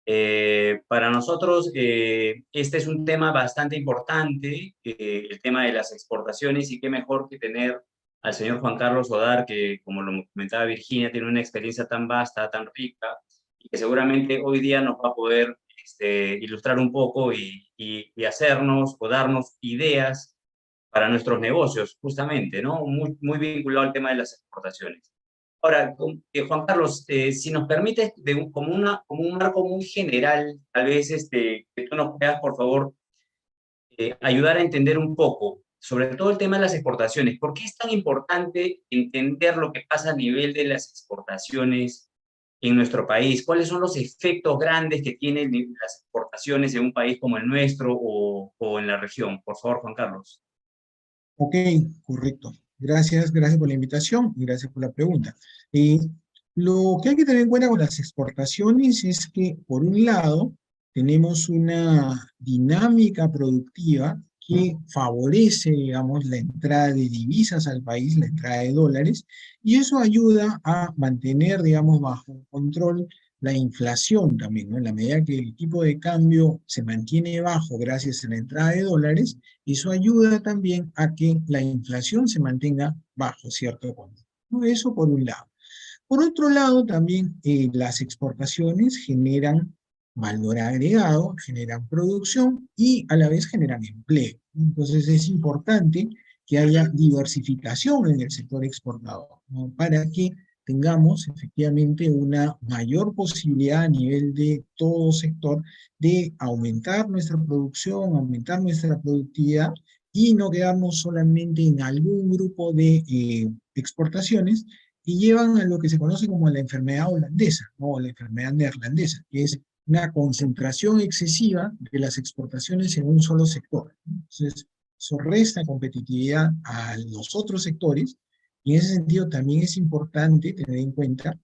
Para nosotros, este es un tema bastante importante, el tema de las exportaciones, y qué mejor que tener al señor Juan Carlos Odar, que, como lo comentaba Virginia, tiene una experiencia tan vasta, tan rica, y que seguramente hoy día nos va a poder ilustrar un poco y hacernos o darnos ideas para nuestros negocios, justamente, ¿no? Muy vinculado al tema de las exportaciones. Ahora, Juan Carlos, si nos permites, como un marco muy general, tal vez que tú nos puedas, por favor, ayudar a entender un poco, sobre todo el tema de las exportaciones. ¿Por qué es tan importante entender lo que pasa a nivel de las exportaciones en nuestro país? ¿Cuáles son los efectos grandes que tienen las exportaciones en un país como el nuestro o en la región? Por favor, Juan Carlos. Ok, correcto. Gracias, gracias por la invitación y gracias por la pregunta. Eh, lo que hay que tener en cuenta con las exportaciones es que, por un lado, tenemos una dinámica productiva que favorece, digamos, la entrada de divisas al país, la entrada de dólares, y eso ayuda a mantener, digamos, bajo control la inflación también, ¿no? En la medida que el tipo de cambio se mantiene bajo gracias a la entrada de dólares, eso ayuda también a que la inflación se mantenga bajo cierto punto, ¿no? Eso por un lado. Por otro lado, también las exportaciones generan valor agregado, generan producción y a la vez generan empleo. Entonces es importante que haya diversificación en el sector exportador, ¿no? Para que tengamos efectivamente una mayor posibilidad a nivel de todo sector de aumentar nuestra producción, aumentar nuestra productividad y no quedarnos solamente en algún grupo de exportaciones y llevan a lo que se conoce como la enfermedad holandesa, ¿no? O la enfermedad neerlandesa, que es una concentración excesiva de las exportaciones en un solo sector. Entonces, eso resta competitividad a los otros sectores, y en ese sentido también es importante tener en cuenta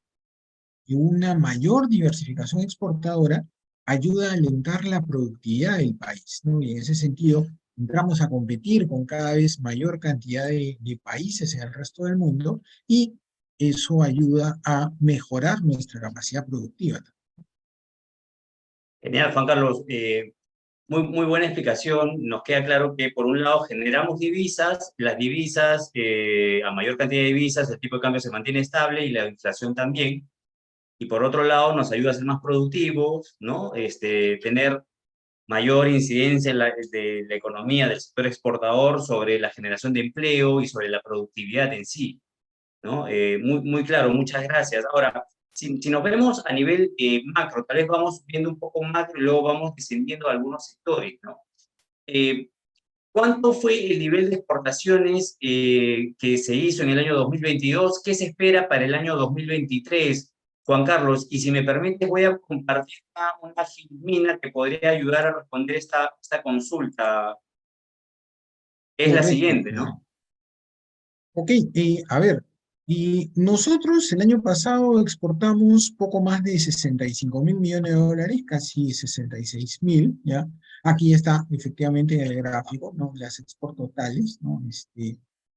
que una mayor diversificación exportadora ayuda a alentar la productividad del país, ¿no? Y en ese sentido, entramos a competir con cada vez mayor cantidad de países en el resto del mundo y eso ayuda a mejorar nuestra capacidad productiva. Genial, Juan Carlos. Muy buena explicación. Nos queda claro que, por un lado, generamos divisas, las divisas, a mayor cantidad de divisas, el tipo de cambio se mantiene estable y la inflación también. Y por otro lado, nos ayuda a ser más productivos, ¿no? Tener mayor incidencia de la economía del sector exportador sobre la generación de empleo y sobre la productividad en sí, ¿no? Muy claro, muchas gracias. Ahora, si nos vemos a nivel macro, tal vez vamos viendo un poco macro y luego vamos descendiendo a algunos sectores, ¿no? Eh, ¿Cuánto fue el nivel de exportaciones que se hizo en el año 2022? ¿Qué se espera para el año 2023, Juan Carlos? Y si me permite, voy a compartir una filmina que podría ayudar a responder esta consulta. Es la Correcto. siguiente, ¿no? Ok, a ver, y nosotros el año pasado exportamos poco más de 65 mil millones de dólares, casi 66 mil, ¿ya? Aquí está efectivamente en el gráfico, ¿no? Las export totales, ¿no? A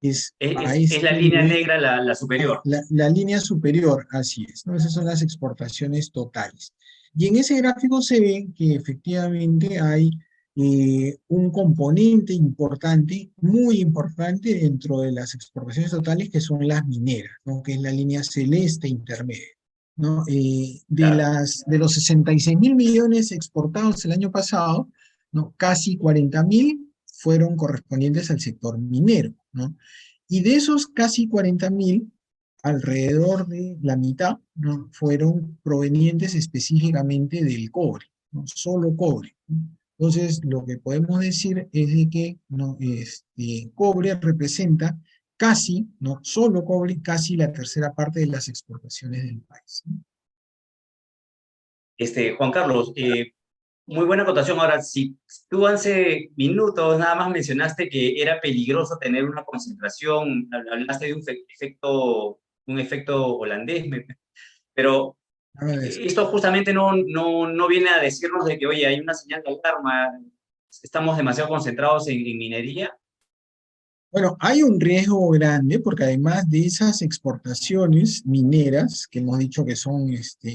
Es la este línea nivel, negra, la superior. la línea superior, así es, ¿no? Esas son las exportaciones totales. Y en ese gráfico se ve que efectivamente hay un componente importante, muy importante dentro de las exportaciones totales, que son las mineras, ¿no? Que es la línea celeste intermedia, ¿no? Claro. De los 66 mil millones exportados el año pasado, ¿no? Casi 40 mil fueron correspondientes al sector minero, ¿no? Y de esos casi 40 mil, alrededor de la mitad, ¿no? Fueron provenientes específicamente del cobre, ¿no? Solo cobre, ¿no? Entonces, lo que podemos decir es de que, ¿no? Cobre representa casi, no solo cobre, casi la tercera parte de las exportaciones del país, ¿no? Juan Carlos, muy buena acotación. Ahora, si tú hace minutos nada más mencionaste que era peligroso tener una concentración, hablaste de un efecto holandés, pero Nada de eso. esto justamente no viene a decirnos de que, oye, hay una señal de alarma, estamos demasiado concentrados en minería. Bueno, hay un riesgo grande porque además de esas exportaciones mineras, que hemos dicho que son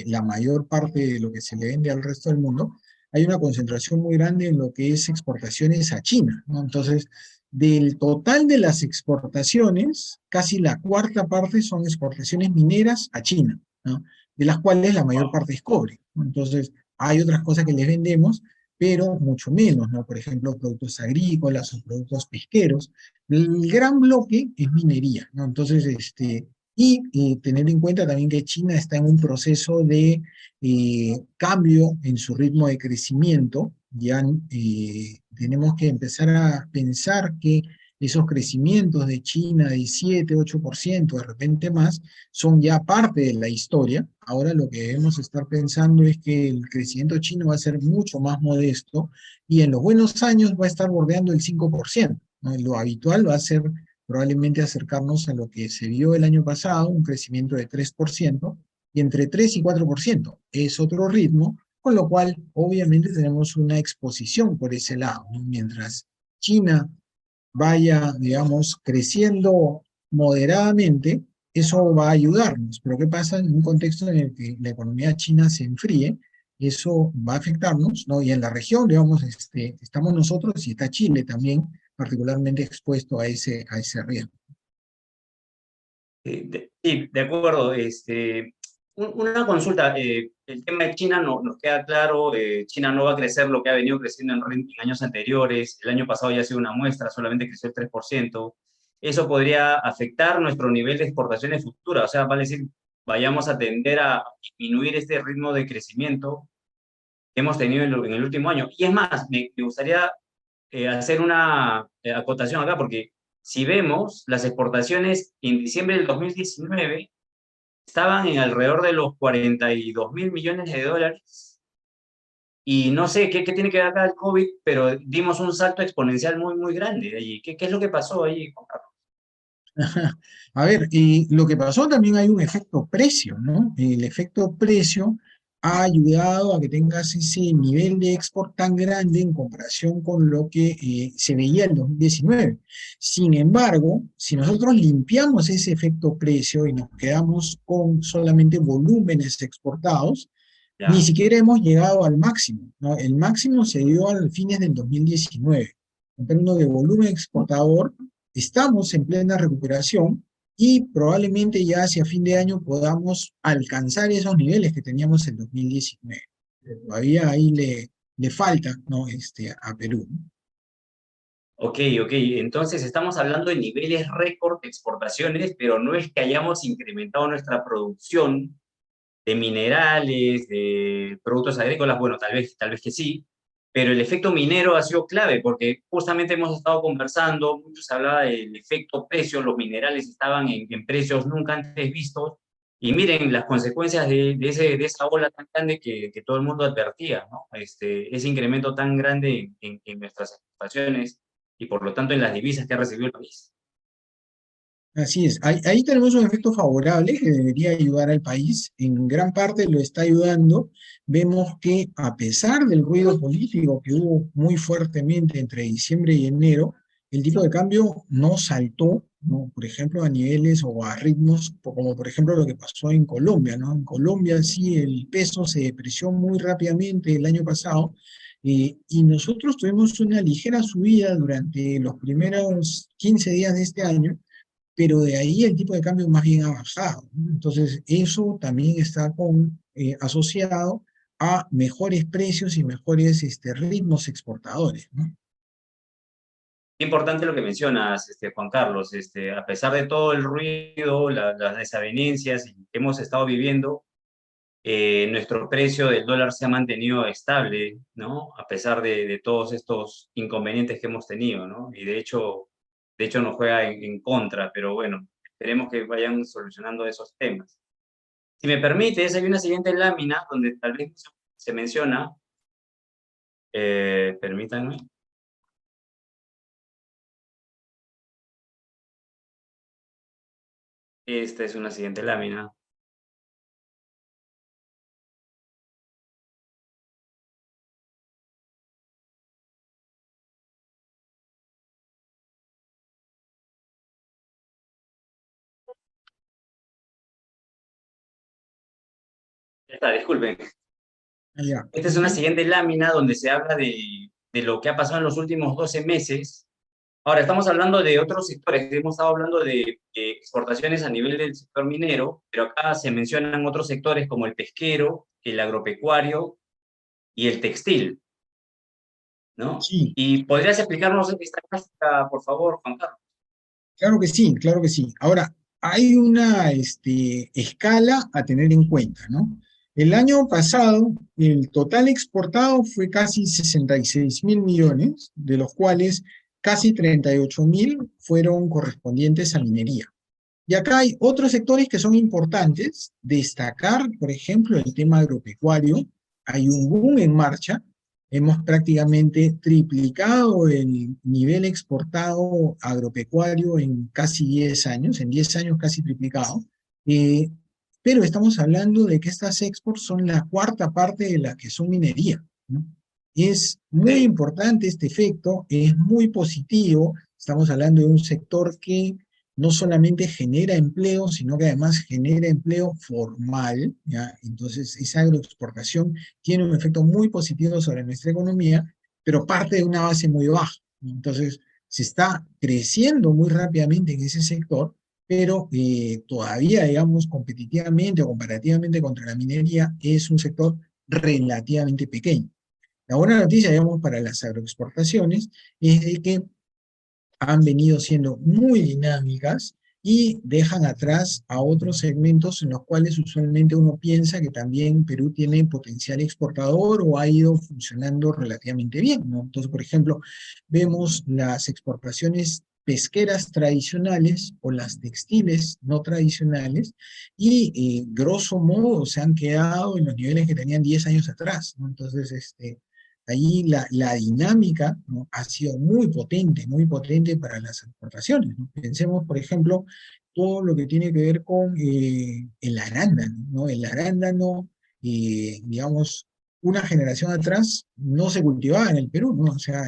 la mayor parte de lo que se le vende al resto del mundo, hay una concentración muy grande en lo que es exportaciones a China, ¿no? Entonces, del total de las exportaciones, casi la cuarta parte son exportaciones mineras a China, ¿no? De las cuales la mayor parte es cobre, ¿no? Entonces, hay otras cosas que les vendemos, pero mucho menos, ¿no? Por ejemplo, productos agrícolas o productos pesqueros. El gran bloque es minería, ¿no? Entonces, tener en cuenta también que China está en un proceso de cambio en su ritmo de crecimiento. Ya tenemos que empezar a pensar que esos crecimientos de China de 7, 8%, de repente más, son ya parte de la historia. Ahora lo que debemos estar pensando es que el crecimiento chino va a ser mucho más modesto y en los buenos años va a estar bordeando el 5%. ¿No? Lo habitual va a ser probablemente acercarnos a lo que se vio el año pasado, un crecimiento de 3%, y entre 3 y 4% es otro ritmo, con lo cual obviamente tenemos una exposición por ese lado, ¿no? Mientras China vaya, digamos, creciendo moderadamente, eso va a ayudarnos. Pero ¿qué pasa en un contexto en el que la economía china se enfríe? Eso va a afectarnos, ¿no? Y en la región, digamos, estamos nosotros y está Chile también particularmente expuesto a ese riesgo. Sí, de acuerdo. Una consulta. El tema de China no, nos queda claro. China no va a crecer lo que ha venido creciendo en años anteriores. El año pasado ya ha sido una muestra, solamente creció el 3%. Eso podría afectar nuestro nivel de exportaciones futuras. O sea, vale decir, vayamos a tender a disminuir este ritmo de crecimiento que hemos tenido en el último año. Y es más, me gustaría hacer una acotación acá, porque si vemos, las exportaciones en diciembre del 2019 estaban en alrededor de los 42.000 millones de dólares. Y no sé qué tiene que ver acá el COVID, pero dimos un salto exponencial muy, muy grande allí. ¿Qué es lo que pasó allí, Juan Carlos? A ver, y lo que pasó también hay un efecto precio, ¿no? El efecto precio ha ayudado a que tengas ese nivel de export tan grande en comparación con lo que se veía en 2019. Sin embargo, si nosotros limpiamos ese efecto precio y nos quedamos con solamente volúmenes exportados, ni Ya. siquiera hemos llegado al máximo, ¿no? El máximo se dio a fines del 2019. En términos de volumen exportador, estamos en plena recuperación y probablemente ya hacia fin de año podamos alcanzar esos niveles que teníamos en 2019. Todavía ahí le falta, ¿no? A Perú, ¿no? Ok, ok. Entonces estamos hablando de niveles récord de exportaciones, pero no es que hayamos incrementado nuestra producción de minerales, de productos agrícolas, bueno, tal vez que sí, pero el efecto minero ha sido clave porque justamente hemos estado conversando, mucho se hablaba del efecto precio, los minerales estaban en precios nunca antes vistos, y miren las consecuencias de esa ola tan grande que todo el mundo advertía, ¿no? Ese incremento tan grande en nuestras exportaciones y por lo tanto en las divisas que ha recibido el país. Así es, ahí tenemos un efecto favorable que debería ayudar al país, en gran parte lo está ayudando. Vemos que a pesar del ruido político que hubo muy fuertemente entre diciembre y enero, el tipo de cambio no saltó, ¿no? Por ejemplo, a niveles o a ritmos, como por ejemplo lo que pasó en Colombia, ¿no? En Colombia sí el peso se depreció muy rápidamente el año pasado, y nosotros tuvimos una ligera subida durante los primeros 15 días de este año, pero de ahí el tipo de cambio más bien ha bajado, ¿no? Entonces, eso también está asociado a mejores precios y mejores ritmos exportadores, ¿no? Importante lo que mencionas, Juan Carlos, a pesar de todo el ruido, las desavenencias que hemos estado viviendo, nuestro precio del dólar se ha mantenido estable, ¿no? A pesar de todos estos inconvenientes que hemos tenido, ¿no? Y de hecho nos juega en contra, pero bueno, esperemos que vayan solucionando esos temas. Si me permites, hay una siguiente lámina donde tal vez se menciona, permítanme, esta es una siguiente lámina. Ya está, disculpen. Ah, ya. Esta es una siguiente lámina donde se habla de lo que ha pasado en los últimos 12 meses. Ahora, estamos hablando de otros sectores. Hemos estado hablando de exportaciones a nivel del sector minero, pero acá se mencionan otros sectores como el pesquero, el agropecuario y el textil, ¿no? Sí, ¿Y podrías explicarnos esta gráfica, por favor, Juan Carlos? claro que sí, claro que sí. Ahora, hay una escala a tener en cuenta, ¿no? El año pasado, el total exportado fue casi 66 mil millones, de los cuales casi 38 mil fueron correspondientes a minería. Y acá hay otros sectores que son importantes. Destacar, por ejemplo, el tema agropecuario. Hay un boom en marcha. Hemos prácticamente triplicado el nivel exportado agropecuario en casi 10 años, en 10 años casi triplicado. Eh, pero estamos hablando de que estas exports son la cuarta parte de las que son minería, ¿no? Es muy Sí, importante este efecto, es muy positivo. Estamos hablando de un sector que no solamente genera empleo, sino que además genera empleo formal, ¿ya? Entonces, esa agroexportación tiene un efecto muy positivo sobre nuestra economía, pero parte de una base muy baja. Entonces, se está creciendo muy rápidamente en ese sector, pero todavía, digamos, competitivamente o comparativamente contra la minería, es un sector relativamente pequeño. La buena noticia, digamos, para las agroexportaciones es de que han venido siendo muy dinámicas y dejan atrás a otros segmentos en los cuales usualmente uno piensa que también Perú tiene potencial exportador o ha ido funcionando relativamente bien, ¿no? Entonces, por ejemplo, vemos las exportaciones pesqueras tradicionales o las textiles no tradicionales y grosso modo se han quedado en los niveles que tenían 10 años atrás, ¿no? Entonces, ahí la dinámica, ¿no?, ha sido muy potente para las exportaciones, ¿no? Pensemos, por ejemplo, todo lo que tiene que ver con el arándano, ¿no? El arándano, digamos, una generación atrás no se cultivaba en el Perú, ¿no? O sea,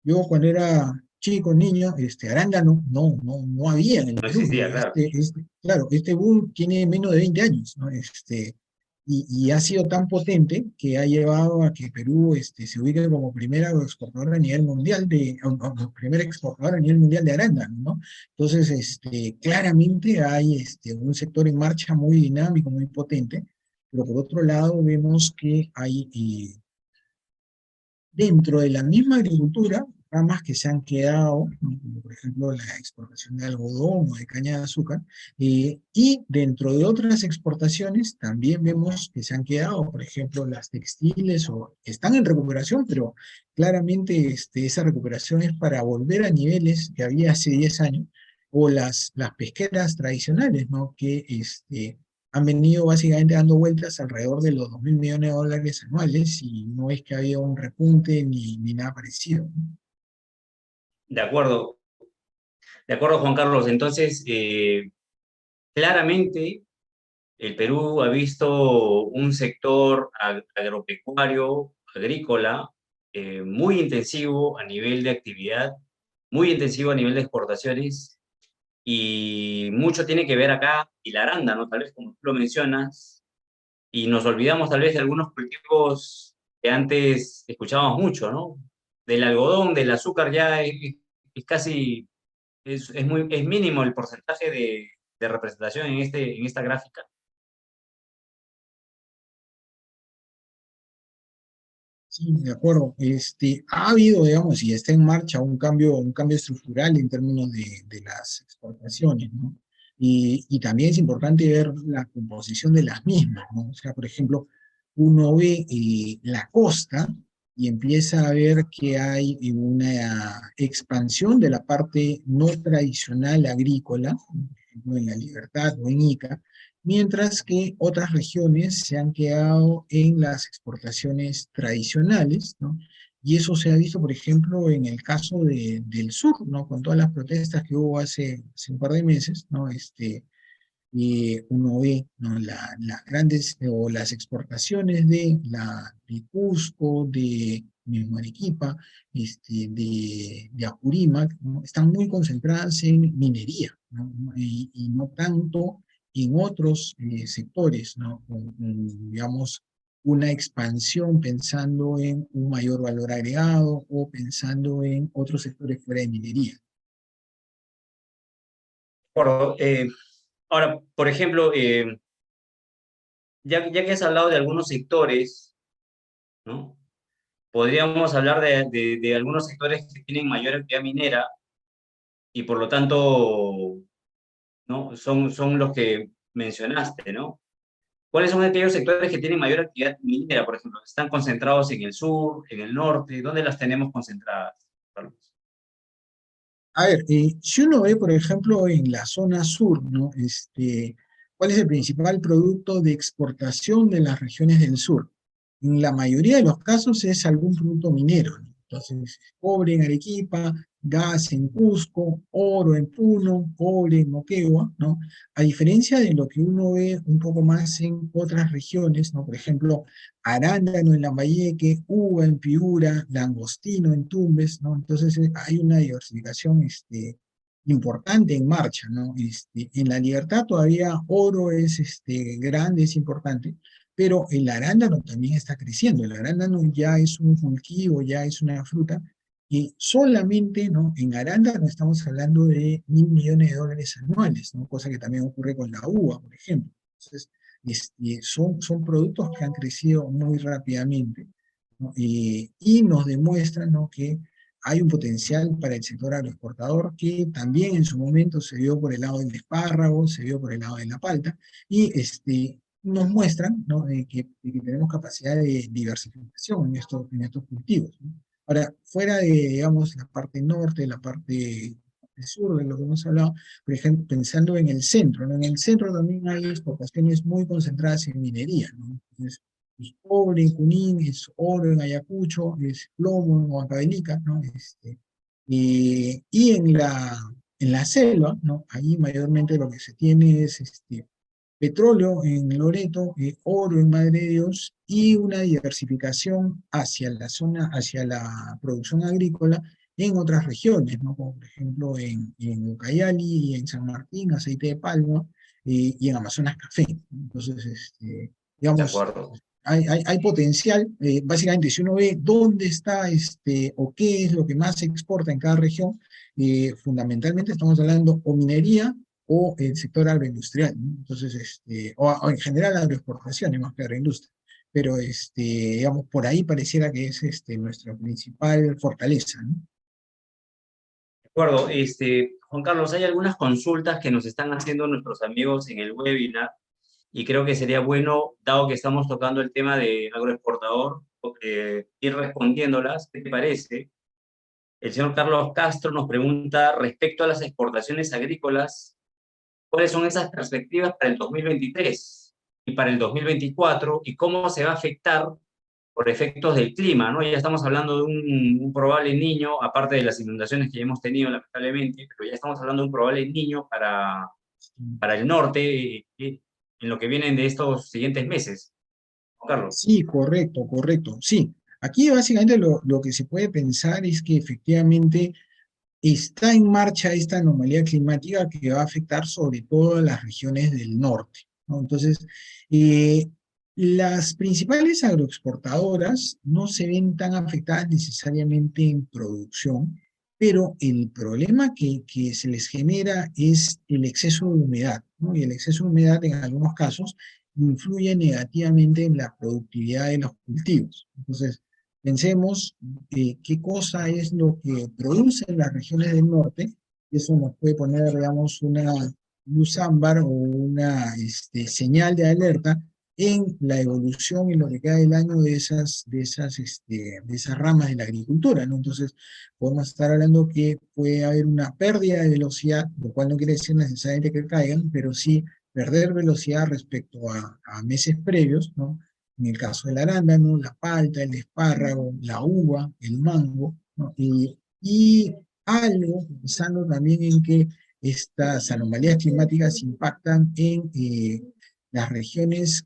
yo cuando era chico, niño, arándano no había en el no Perú, existía, y claro. claro, este boom tiene menos de 20 años, ¿no? Y ha sido tan potente que ha llevado a que Perú se ubique como primera exportadora a nivel mundial primera exportadora a nivel mundial de arándano, ¿no? Entonces, claramente hay un sector en marcha muy dinámico, muy potente, pero por otro lado vemos que hay dentro de la misma agricultura, ramas que se han quedado, ¿no?, como por ejemplo la exportación de algodón o de caña de azúcar, y dentro de otras exportaciones también vemos que se han quedado, por ejemplo, las textiles, o están en recuperación, pero claramente esa recuperación es para volver a niveles que había hace 10 años, o las pesqueras tradicionales, ¿no?, que han venido básicamente dando vueltas alrededor de los 2.000 millones de dólares anuales y no es que haya un repunte ni nada parecido. De acuerdo, Juan Carlos. Entonces, claramente el Perú ha visto un sector agropecuario, agrícola, muy intensivo a nivel de actividad, muy intensivo a nivel de exportaciones, y mucho tiene que ver acá y la aranda, ¿no? Tal vez como tú lo mencionas, y nos olvidamos tal vez de algunos cultivos que antes escuchábamos mucho, ¿no? Del algodón, del azúcar ya es casi, es mínimo el porcentaje de representación en esta gráfica. Sí, de acuerdo. Ha habido, digamos, y está en marcha un cambio estructural en términos de las exportaciones, ¿no? Y también es importante ver la composición de las mismas, ¿no? O sea, por ejemplo, uno ve la costa y empieza a ver que hay una expansión de la parte no tradicional agrícola, por ejemplo, en La Libertad o en Ica, mientras que otras regiones se han quedado en las exportaciones tradicionales, ¿no? Y eso se ha visto, por ejemplo, en el caso del sur, ¿no? Con todas las protestas que hubo hace un par de meses, ¿no? Y uno ve, ¿no?, las grandes o las exportaciones de Cusco, de mismo Arequipa, de Apurímac, ¿no?, están muy concentradas en minería, ¿no?, y no tanto en otros sectores, ¿no? Digamos, una expansión pensando en un mayor valor agregado o pensando en otros sectores fuera de minería. Por, ahora, por ejemplo, ya que has hablado de algunos sectores, ¿no? Podríamos hablar de algunos sectores que tienen mayor actividad minera y por lo tanto, ¿no? Son los que mencionaste, ¿no? ¿Cuáles son aquellos sectores que tienen mayor actividad minera, por ejemplo? ¿Están concentrados en el sur, en el norte? ¿Dónde las tenemos concentradas, Carlos? A ver, si uno ve, por ejemplo, en la zona sur, ¿no? ¿Cuál es el principal producto de exportación de las regiones del sur? En la mayoría de los casos es algún producto minero, ¿no? Entonces, cobre en Arequipa, gas en Cusco, oro en Puno, cobre en Moquegua, ¿no? A diferencia de lo que uno ve un poco más en otras regiones, ¿no? Por ejemplo, arándano en Lambayeque, uva en Piura, langostino en Tumbes, ¿no? Entonces hay una diversificación importante en marcha, ¿no? En La Libertad todavía oro es grande, es importante, pero el arándano también está creciendo. El arándano ya es un cultivo, ya es una fruta, y solamente, ¿no? En arándano estamos hablando de $1.000 millones anuales, ¿no? Cosa que también ocurre con la uva, por ejemplo. Entonces, son productos que han crecido muy rápidamente, ¿no? Y nos demuestran, ¿no? Que hay un potencial para el sector agroexportador que también en su momento se vio por el lado del espárrago, se vio por el lado de la palta, y nos muestran, ¿no? De que tenemos capacidad de diversificación en estos cultivos, ¿no? Ahora, fuera de, digamos, la parte norte, la parte sur de lo que hemos hablado, por ejemplo, pensando en el centro, ¿no? En el centro también hay exportaciones muy concentradas en minería, ¿no? Entonces, es cobre en Junín, es oro en Ayacucho, es plomo en Huancavelica, ¿no? Y en la selva, ¿no? Ahí mayormente lo que se tiene es petróleo en Loreto, oro en Madre de Dios y una diversificación hacia la zona, hacia la producción agrícola en otras regiones, ¿no? Como por ejemplo en Ucayali y en San Martín, aceite de palma, y en Amazonas café. Entonces, De digamos, acuerdo. hay potencial. Básicamente, si uno ve dónde está o qué es lo que más se exporta en cada región, fundamentalmente estamos hablando o minería o el sector agroindustrial, ¿no? Entonces, o en general agroexportaciones más que agroindustria. Pero, digamos, por ahí pareciera que es nuestra principal fortaleza, ¿no? De acuerdo. Juan Carlos, hay algunas consultas que nos están haciendo nuestros amigos en el webinar y creo que sería bueno, dado que estamos tocando el tema de agroexportador, ir respondiéndolas. ¿Qué te parece? El señor Carlos Castro nos pregunta respecto a las exportaciones agrícolas, ¿cuáles son esas perspectivas para el 2023 y para el 2024 y cómo se va a afectar por efectos del clima, ¿no? Ya estamos hablando de un probable niño, aparte de las inundaciones que ya hemos tenido lamentablemente, pero ya estamos hablando de un probable niño para el norte en lo que vienen de estos siguientes meses. Carlos. Sí, correcto, correcto. Sí, aquí básicamente lo que se puede pensar es que efectivamente está en marcha esta anomalía climática que va a afectar sobre todo a las regiones del norte, ¿no? Entonces, eh, las principales agroexportadoras no se ven tan afectadas necesariamente en producción, pero el problema que se les genera es el exceso de humedad, ¿no? Y el exceso de humedad en algunos casos influye negativamente en la productividad de los cultivos. Entonces, pensemos qué cosa es lo que producen las regiones del norte, y eso nos puede poner, digamos, una luz ámbar o una señal de alerta en la evolución en lo que queda del año de esas ramas de la agricultura, ¿no? Entonces, podemos estar hablando que puede haber una pérdida de velocidad, lo cual no quiere decir necesariamente que caigan, pero sí perder velocidad respecto a meses previos, ¿no? En el caso del arándano, la palta, el espárrago, la uva, el mango, ¿no? Y algo, pensando también en que estas anomalías climáticas impactan en las regiones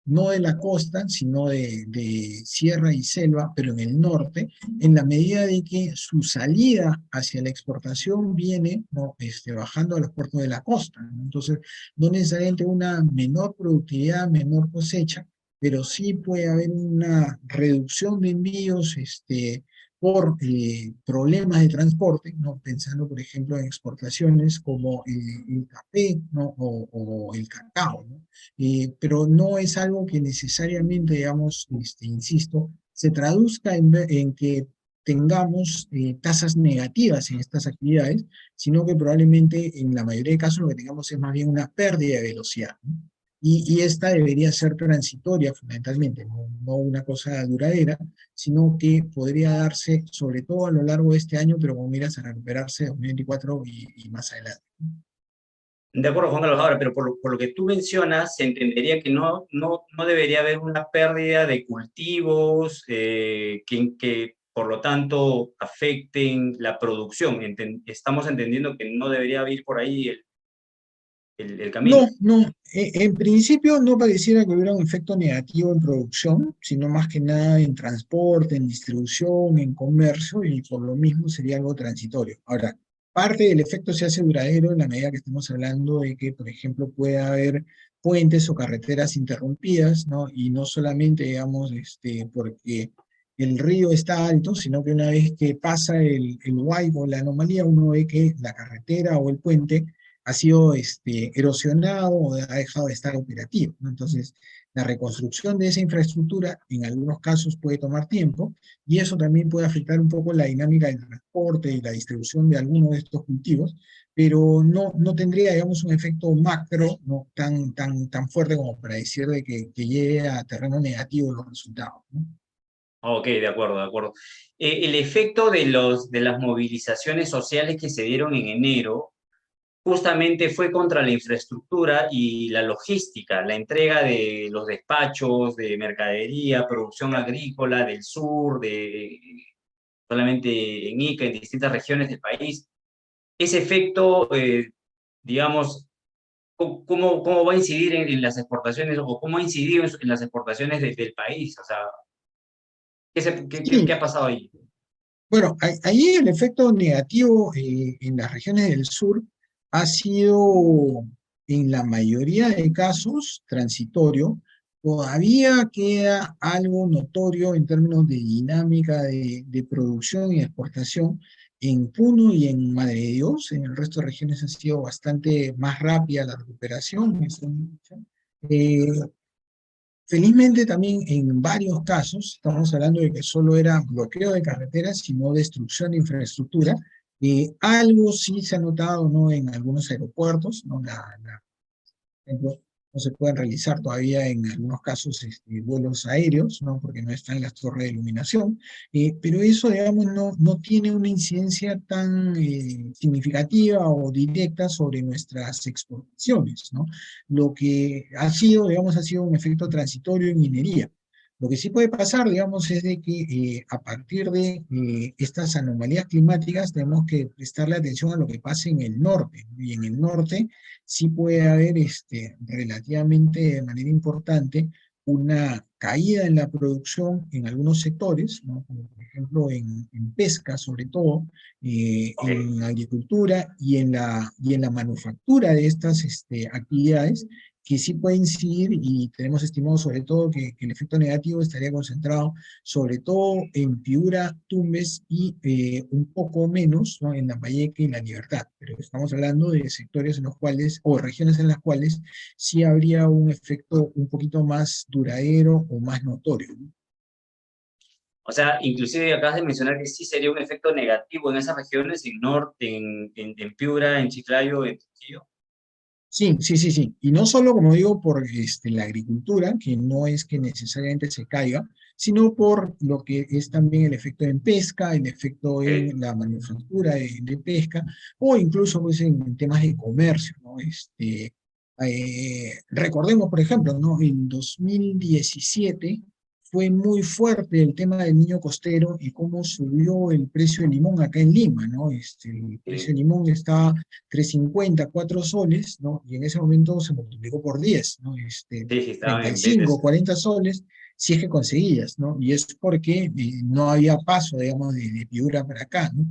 no de la costa, sino de sierra y selva, pero en el norte, en la medida de que su salida hacia la exportación viene, ¿no? Bajando a los puertos de la costa, ¿no? Entonces, no necesariamente una menor productividad, menor cosecha, pero sí puede haber una reducción de envíos, por problemas de transporte, ¿no? Pensando, por ejemplo, en exportaciones como el café, ¿no? O el cacao, ¿no? Pero no es algo que necesariamente, digamos, insisto, se traduzca en que tengamos tasas negativas en estas actividades, sino que probablemente en la mayoría de casos lo que tengamos es más bien una pérdida de velocidad, ¿no? Y esta debería ser transitoria fundamentalmente, no una cosa duradera, sino que podría darse sobre todo a lo largo de este año, pero con miras a recuperarse 2024 y más adelante. De acuerdo, Juan Carlos, ahora, pero por lo que tú mencionas, se entendería que no debería haber una pérdida de cultivos que por lo tanto afecten la producción. Estamos entendiendo que no debería haber por ahí el No, camino. no, en principio no pareciera que hubiera un efecto negativo en producción, sino más que nada en transporte, en distribución, en comercio, y por lo mismo sería algo transitorio. Ahora, parte del efecto se hace duradero en la medida que estamos hablando de que, por ejemplo, puede haber puentes o carreteras interrumpidas, ¿no? Y no solamente, digamos, porque el río está alto, sino que una vez que pasa el huaico o la anomalía, uno ve que la carretera o el puente ha sido erosionado o ha dejado de estar operativo, ¿no? Entonces, la reconstrucción de esa infraestructura en algunos casos puede tomar tiempo y eso también puede afectar un poco la dinámica del transporte y la distribución de algunos de estos cultivos, pero no tendría, digamos, un efecto macro, ¿no? tan fuerte como para decir de que llegue a terreno negativo los resultados, ¿no? Ok, de acuerdo, de acuerdo. El efecto de las movilizaciones sociales que se dieron en enero justamente fue contra la infraestructura y la logística, la entrega de los despachos, de mercadería, producción agrícola del sur, solamente en Ica, en distintas regiones del país. Ese efecto, digamos, ¿cómo va a incidir en las exportaciones o cómo ha incidido en las exportaciones del país? O sea, ¿qué Sí, ha pasado ahí? bueno, ahí el efecto negativo en las regiones del sur ha sido, en la mayoría de casos, transitorio. Todavía queda algo notorio en términos de dinámica de producción y exportación en Puno y en Madre de Dios. En el resto de regiones ha sido bastante más rápida la recuperación. Eh, Felizmente también en varios casos, estamos hablando de que solo era bloqueo de carreteras, sino destrucción de infraestructura. Algo sí se ha notado, ¿no? En algunos aeropuertos, ¿no? Por ejemplo, no se pueden realizar todavía en algunos casos vuelos aéreos, ¿no? Porque no están las torres de iluminación, pero eso, digamos, no tiene una incidencia tan significativa o directa sobre nuestras exportaciones, ¿no? Lo que ha sido, digamos, ha sido un efecto transitorio en minería. Lo que sí puede pasar, digamos, es de que a partir de estas anomalías climáticas tenemos que prestarle atención a lo que pasa en el norte, ¿no? Y en el norte sí puede haber relativamente de manera importante una caída en la producción en algunos sectores, ¿no? Como por ejemplo en pesca sobre todo, Ok. en agricultura y en la manufactura de estas actividades, que sí puede incidir y tenemos estimado sobre todo que el efecto negativo estaría concentrado sobre todo en Piura, Tumbes y un poco menos, ¿no? En Lambayeque y La Libertad. Pero estamos hablando de sectores en los cuales, o regiones en las cuales, sí habría un efecto un poquito más duradero o más notorio, ¿no? O sea, inclusive acabas de mencionar que sí sería un efecto negativo en esas regiones, en Norte, en Piura, en Chiclayo, en Trujillo. Sí, sí, sí, sí. Y no solo, como digo, por la agricultura, que no es que necesariamente se caiga, sino por lo que es también el efecto en pesca, el efecto Ok. en la manufactura de pesca, o incluso pues, en temas de comercio, ¿no? Recordemos, por ejemplo, ¿no? En 2017 fue muy fuerte el tema del niño costero y cómo subió el precio del limón acá en Lima, ¿no? El precio Sí, del limón estaba 3.50, 4 soles, ¿no? Y en ese momento se multiplicó por 10, ¿no? sí, sí, estaban en 35, 20. 40 soles, si es que conseguías, ¿no? Y es porque no había paso, digamos, de Piura para acá, ¿no?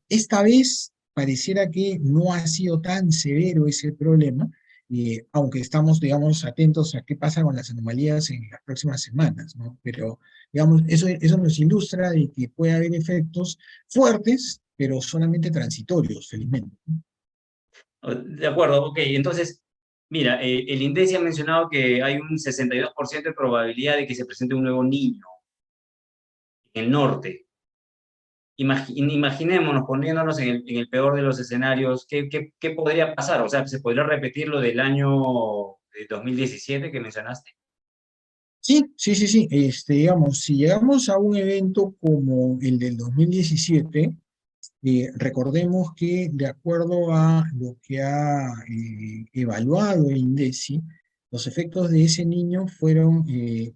Esta vez pareciera que no ha sido tan severo ese problema, aunque estamos, digamos, atentos a qué pasa con las anomalías en las próximas semanas, ¿no? Pero, digamos, eso nos ilustra de que puede haber efectos fuertes, pero solamente transitorios, felizmente. De acuerdo, ok. Entonces, mira, el INDECI ha mencionado que hay un 62% de probabilidad de que se presente un nuevo niño en el norte. Imaginémonos, poniéndonos en el peor de los escenarios, ¿qué podría pasar? O sea, ¿se podría repetir lo del año de 2017 que mencionaste? Sí, sí, sí, sí. Digamos, si llegamos a un evento como el del 2017, recordemos que de acuerdo a lo que ha evaluado el INDECI, los efectos de ese niño fueron el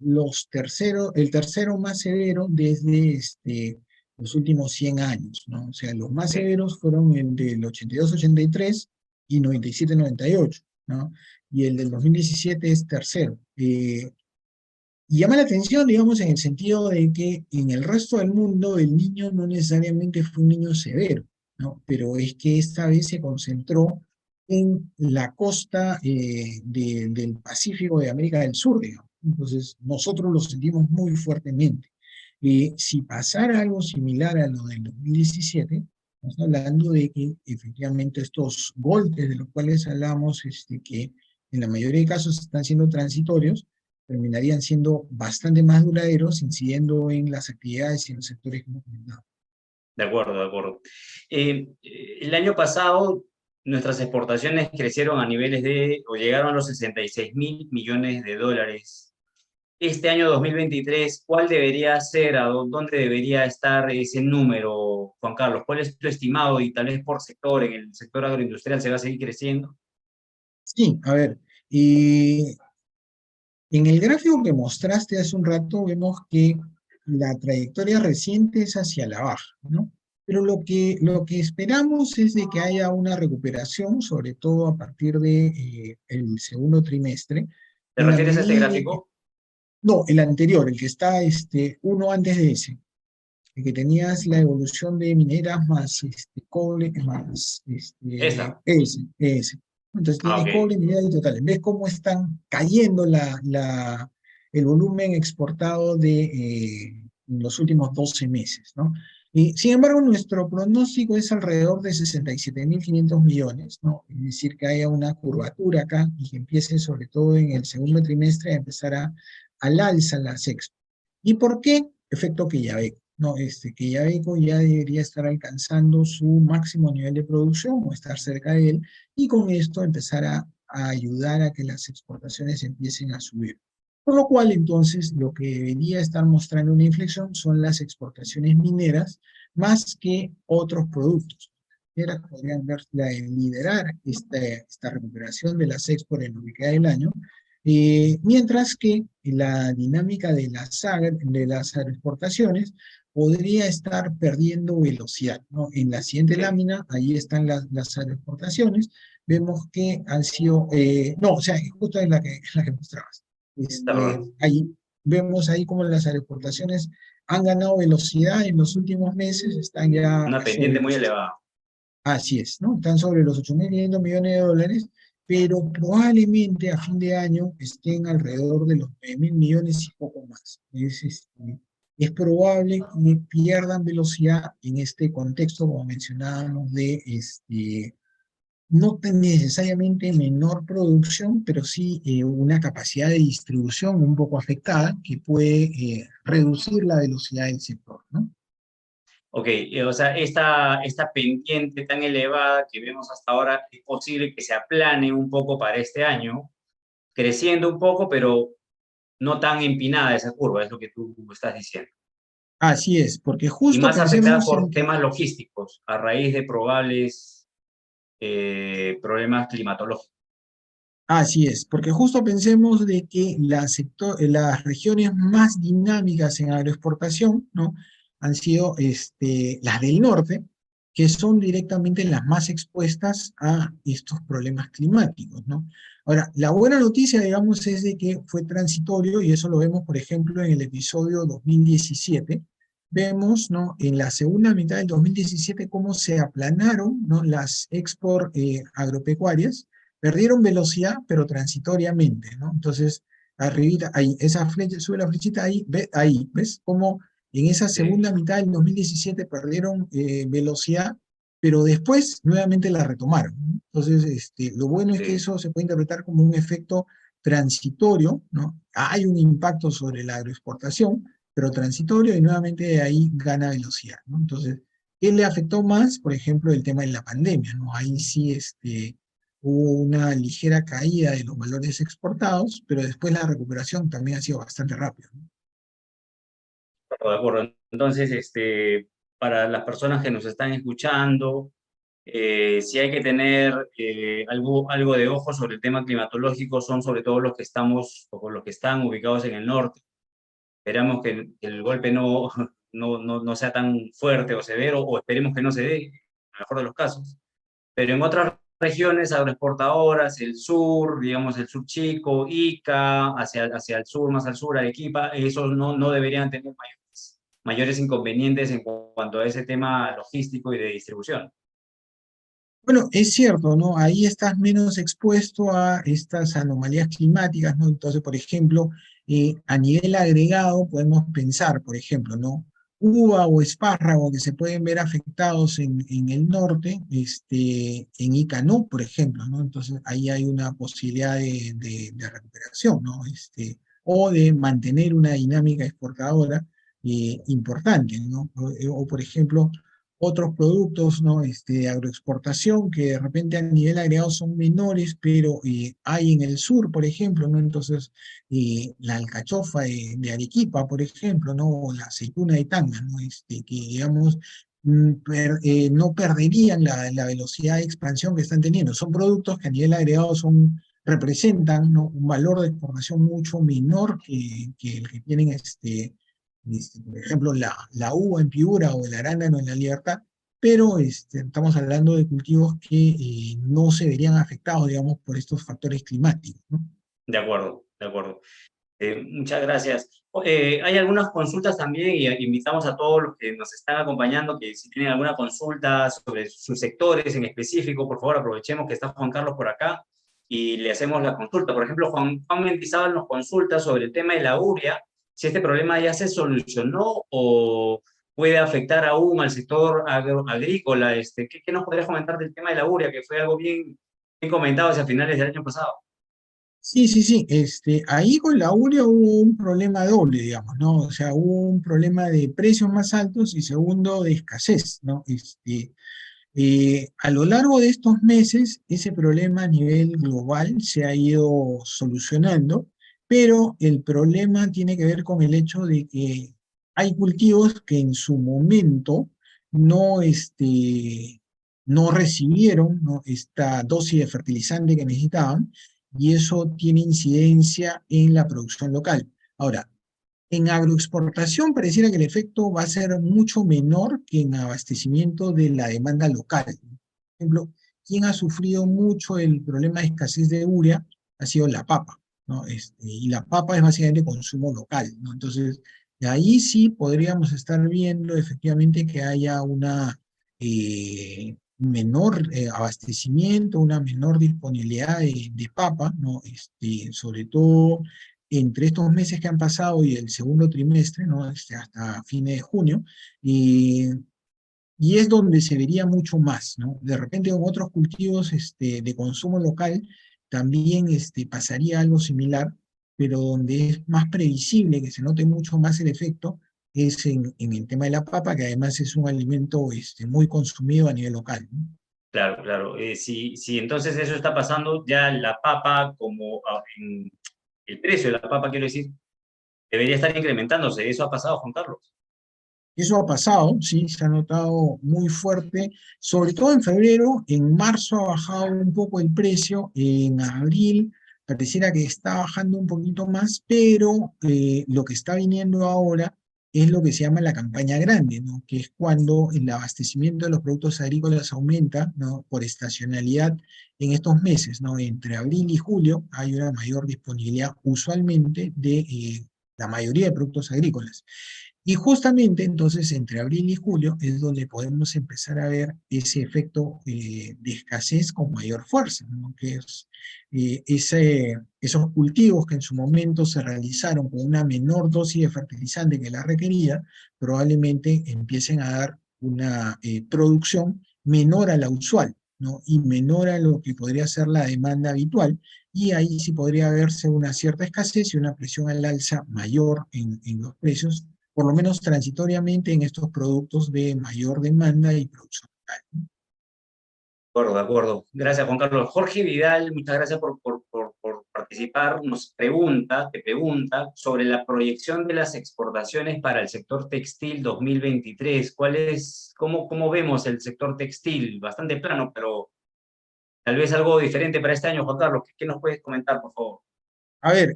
tercero más severo desde los últimos 100 años, ¿no? O sea, los más Ok. severos fueron el del 82-83 y 97-98, ¿no? Y el del 2017 es tercero. Y llama la atención, digamos, en el sentido de que en el resto del mundo el niño no necesariamente fue un niño severo, ¿no? Pero es que esta vez se concentró en la costa del Pacífico de América del Sur, digamos. Entonces, nosotros lo sentimos muy fuertemente. Si pasara algo similar a lo del 2017, estamos hablando de que efectivamente estos golpes de los cuales hablamos, que en la mayoría de casos están siendo transitorios, terminarían siendo bastante más duraderos, incidiendo en las actividades y en los sectores que hemos comentado. De acuerdo, de acuerdo. El año pasado nuestras exportaciones crecieron a niveles o llegaron a los 66.000 millones de dólares. Este año 2023, ¿cuál debería ser, dónde debería estar ese número, Juan Carlos? ¿Cuál es tu estimado y tal vez por sector, en el sector agroindustrial se va a seguir creciendo? Sí, a ver, y en el gráfico que mostraste hace un rato vemos que la trayectoria reciente es hacia la baja, ¿no? Pero lo que esperamos es de que haya una recuperación, sobre todo a partir de el segundo trimestre, ¿Te en la refieres a este medida, gráfico? no, el anterior, el que está uno antes de ese, el que tenías la evolución de mineras más cobre, más Esta. ese. Entonces Ah, tienes ok. cobre, mineras y total. ¿Ves cómo están cayendo el volumen exportado en los últimos 12 meses, ¿no? Y, sin embargo, nuestro pronóstico es alrededor de 67.500 millones, ¿no? Es decir, que haya una curvatura acá y que empiece sobre todo en el segundo trimestre a empezar al alza las exportaciones. ¿Y por qué? Efecto Quellaveco. No, Quellaveco ya debería estar alcanzando su máximo nivel de producción o estar cerca de él, y con esto empezar a ayudar a que las exportaciones empiecen a subir. Por lo cual, entonces, lo que debería estar mostrando una inflexión son las exportaciones mineras más que otros productos. Mineras podrían liderar esta recuperación de las export en lo que queda del año, mientras que la dinámica de las agroexportaciones podría estar perdiendo velocidad, ¿no? En la siguiente Ok. lámina, ahí están las agroexportaciones, vemos que han sido, no, o sea, justo es la que mostrabas. Perdón. Ahí vemos ahí como las agroexportaciones han ganado velocidad en los últimos meses, están ya Una pendiente sobre muy los elevada. Así es, ¿no? Están sobre los 8.500 millones de dólares, pero probablemente a fin de año estén alrededor de los 9.000 millones y poco más. Es probable que pierdan velocidad en este contexto, como mencionábamos, de no tan necesariamente menor producción, pero sí una capacidad de distribución un poco afectada que puede reducir la velocidad del sector, ¿no? Ok, o sea, esta pendiente tan elevada que vemos hasta ahora, es posible que se aplane un poco para este año, creciendo un poco, pero no tan empinada esa curva, es lo que tú estás diciendo. Así es, porque Y justo más afectada pensemos por en que temas logísticos, a raíz de probables problemas climatológicos. Así es, porque justo pensemos de que las regiones más dinámicas en agroexportación, ¿no? Han sido las del norte, que son directamente las más expuestas a estos problemas climáticos, ¿no? Ahora, la buena noticia, digamos, es de que fue transitorio, y eso lo vemos, por ejemplo, en el episodio 2017. Vemos, ¿no? En la segunda mitad del 2017 cómo se aplanaron, ¿no? Las export agropecuarias, perdieron velocidad, pero transitoriamente, ¿no? Entonces, arribita, ahí, esa flecha, sube la flechita ahí, ahí, ¿ves? Como en esa Sí, segunda mitad del 2017 perdieron velocidad, pero después nuevamente la retomaron, ¿no? Entonces, lo bueno es que sí. eso se puede interpretar como un efecto transitorio, ¿no? Hay un impacto sobre la agroexportación, pero transitorio, y nuevamente de ahí gana velocidad, ¿no? Entonces, ¿qué le afectó más? Por ejemplo, el tema de la pandemia, ¿no? Ahí sí, hubo una ligera caída de los valores exportados, pero después la recuperación también ha sido bastante rápida, ¿no? De acuerdo. Entonces, para las personas que nos están escuchando, sí hay que tener algo de ojo sobre el tema climatológico, son sobre todo los que estamos, o los que están ubicados en el norte. Esperamos que el golpe no sea tan fuerte o severo, o esperemos que no se dé, en el mejor de los casos. Pero en otras regiones agroexportadoras, el sur, digamos el sur chico, Ica, hacia el sur, más al sur, Arequipa, esos no deberían tener mayores inconvenientes en cuanto a ese tema logístico y de distribución. Bueno, es cierto, ¿no? Ahí estás menos expuesto a estas anomalías climáticas, ¿no? Entonces, por ejemplo, a nivel agregado podemos pensar, por ejemplo, ¿no? Uva o espárrago que se pueden ver afectados en el norte, en Ica no, por ejemplo, ¿no? Entonces ahí hay una posibilidad de recuperación, ¿no? O de mantener una dinámica exportadora importante, ¿no? O, por ejemplo, otros productos, ¿no? De agroexportación que de repente a nivel agregado son menores, pero hay en el sur, por ejemplo, ¿no? Entonces, la alcachofa de Arequipa, por ejemplo, ¿no? O la aceituna de Tacna, ¿no? Que digamos, no perderían la velocidad de expansión que están teniendo. Son productos que a nivel agregado representan, ¿no? Un valor de exportación mucho menor que el que tienen por ejemplo, la uva en Piura o el arándano en La Libertad, pero estamos hablando de cultivos que no se verían afectados, digamos, por estos factores climáticos, ¿no? De acuerdo, de acuerdo. Muchas gracias. Hay algunas consultas también y invitamos a todos los que nos están acompañando que si tienen alguna consulta sobre sus sectores en específico, por favor aprovechemos que está Juan Carlos por acá y le hacemos la consulta. Por ejemplo, Juan Mendizábal nos consulta sobre el tema de la urea, si este problema ya se solucionó o puede afectar aún al sector agrícola. ¿Qué nos podrías comentar del tema de la urea, que fue algo bien comentado hacia finales del año pasado? Sí, sí, sí. Ahí con la urea hubo un problema doble, digamos, ¿no? O sea, hubo un problema de precios más altos y segundo de escasez, ¿no? A lo largo de estos meses, ese problema a nivel global se ha ido solucionando, pero el problema tiene que ver con el hecho de que hay cultivos que en su momento no, no recibieron, ¿no? Esta dosis de fertilizante que necesitaban, y eso tiene incidencia en la producción local. Ahora, en agroexportación pareciera que el efecto va a ser mucho menor que en abastecimiento de la demanda local. Por ejemplo, quien ha sufrido mucho el problema de escasez de urea ha sido la papa, ¿no? Y la papa es básicamente consumo local, ¿no? Entonces, de ahí sí podríamos estar viendo efectivamente que haya una menor abastecimiento, una menor disponibilidad de papa, ¿no? Sobre todo entre estos meses que han pasado y el segundo trimestre, ¿no? Hasta fines de junio, y, y es donde se vería mucho más, ¿no? De repente con otros cultivos de consumo local también pasaría algo similar, pero donde es más previsible que se note mucho más el efecto es en el tema de la papa, que además es un alimento muy consumido a nivel local, ¿no? Claro, claro. Si entonces eso está pasando, ya la papa, como el precio de la papa, quiero decir, debería estar incrementándose. ¿Eso ha pasado, Juan Carlos? Eso ha pasado, sí, se ha notado muy fuerte, sobre todo en febrero. En marzo ha bajado un poco el precio, en abril pareciera que está bajando un poquito más, pero lo que está viniendo ahora es lo que se llama la campaña grande, ¿no? Que es cuando el abastecimiento de los productos agrícolas aumenta, ¿no? Por estacionalidad en estos meses, ¿no? Entre abril y julio hay una mayor disponibilidad usualmente de la mayoría de productos agrícolas. Y justamente entonces entre abril y julio es donde podemos empezar a ver ese efecto de escasez con mayor fuerza, ¿no? Que es esos cultivos que en su momento se realizaron con una menor dosis de fertilizante que la requería, probablemente empiecen a dar una producción menor a la usual, ¿no? Y menor a lo que podría ser la demanda habitual, y ahí sí podría verse una cierta escasez y una presión al alza mayor en los precios, por lo menos transitoriamente en estos productos de mayor demanda y producción local. De acuerdo, de acuerdo. Gracias, Juan Carlos. Jorge Vidal, muchas gracias por participar. Te pregunta sobre la proyección de las exportaciones para el sector textil 2023. ¿Cómo vemos el sector textil? Bastante plano, pero tal vez algo diferente para este año, Juan Carlos. ¿Qué nos puedes comentar, por favor? A ver,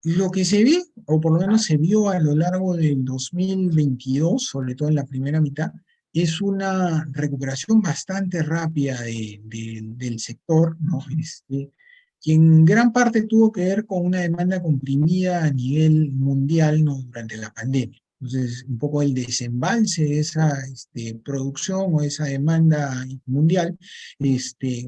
lo que se ve, o por lo menos se vio a lo largo del 2022, sobre todo en la primera mitad, es una recuperación bastante rápida del sector, ¿no? Que en gran parte tuvo que ver con una demanda comprimida a nivel mundial, ¿no? Durante la pandemia. Entonces, un poco el desembalse de esa producción o esa demanda mundial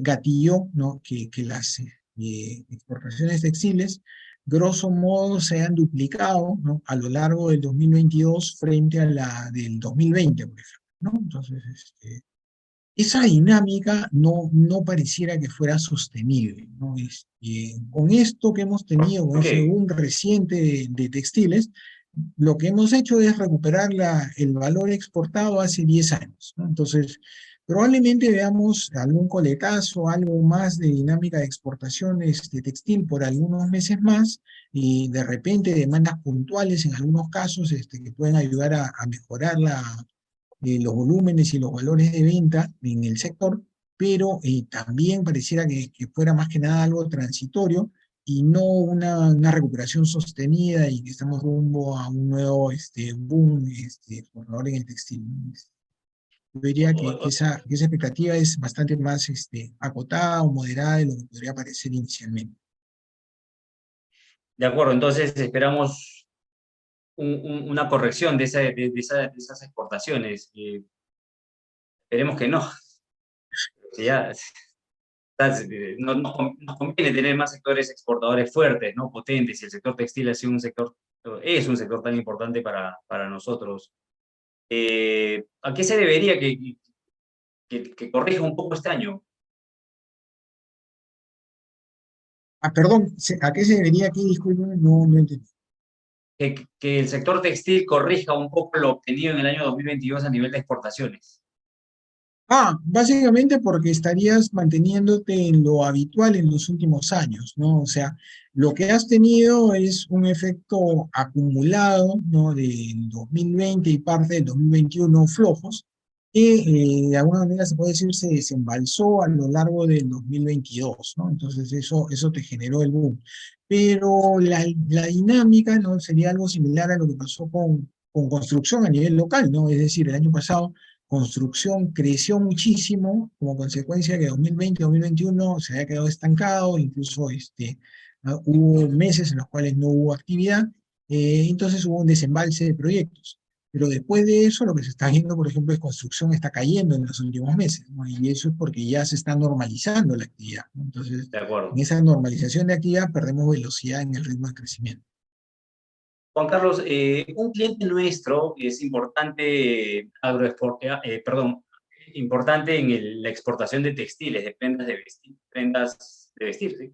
gatilló, ¿no? Que las exportaciones textiles grosso modo se han duplicado, ¿no? A lo largo del 2022 frente a la del 2020, por ejemplo, ¿no? Entonces, esa dinámica no pareciera que fuera sostenible, ¿no? Con esto que hemos tenido, con Ok, ese boom reciente de textiles, lo que hemos hecho es recuperar el valor exportado hace 10 años, ¿no? Entonces, probablemente veamos algún coletazo, algo más de dinámica de exportaciones de textil por algunos meses más, y de repente demandas puntuales en algunos casos que pueden ayudar a mejorar los volúmenes y los valores de venta en el sector, pero también pareciera que fuera más que nada algo transitorio y no una recuperación sostenida y que estamos rumbo a un nuevo boom por ahora en el textil, ¿no? Yo diría que esa expectativa es bastante más acotada o moderada de lo que podría parecer inicialmente. de acuerdo. Entonces esperamos una corrección de esas exportaciones. Esperemos que no. Que ya, nos conviene tener más sectores exportadores fuertes, ¿no? Potentes, y el sector textil ha sido es un sector tan importante para nosotros. ¿A qué se debería que corrija un poco este año? Ah, perdón, ¿a qué se debería aquí? Disculpen, no entendí. Que el sector textil corrija un poco lo obtenido en el año 2022 a nivel de exportaciones. Básicamente porque estarías manteniéndote en lo habitual en los últimos años, ¿no? O sea, lo que has tenido es un efecto acumulado, ¿no? Del 2020 y parte del 2021 flojos, que de alguna manera se puede decir se desembalsó a lo largo del 2022, ¿no? Entonces eso te generó el boom. Pero la dinámica, ¿no? Sería algo similar a lo que pasó con construcción a nivel local, ¿no? Es decir, el año pasado construcción creció muchísimo como consecuencia que 2020-2021 se había quedado estancado, incluso hubo meses en los cuales no hubo actividad, entonces hubo un desembalse de proyectos. Pero después de eso, lo que se está viendo, por ejemplo, es construcción está cayendo en los últimos meses, ¿no? Y eso es porque ya se está normalizando la actividad, ¿no? Entonces, De en acuerdo. esa normalización de actividad perdemos velocidad en el ritmo de crecimiento. Juan Carlos, un cliente nuestro es importante, perdón, importante en la exportación de textiles, de prendas de vestir, ¿sí?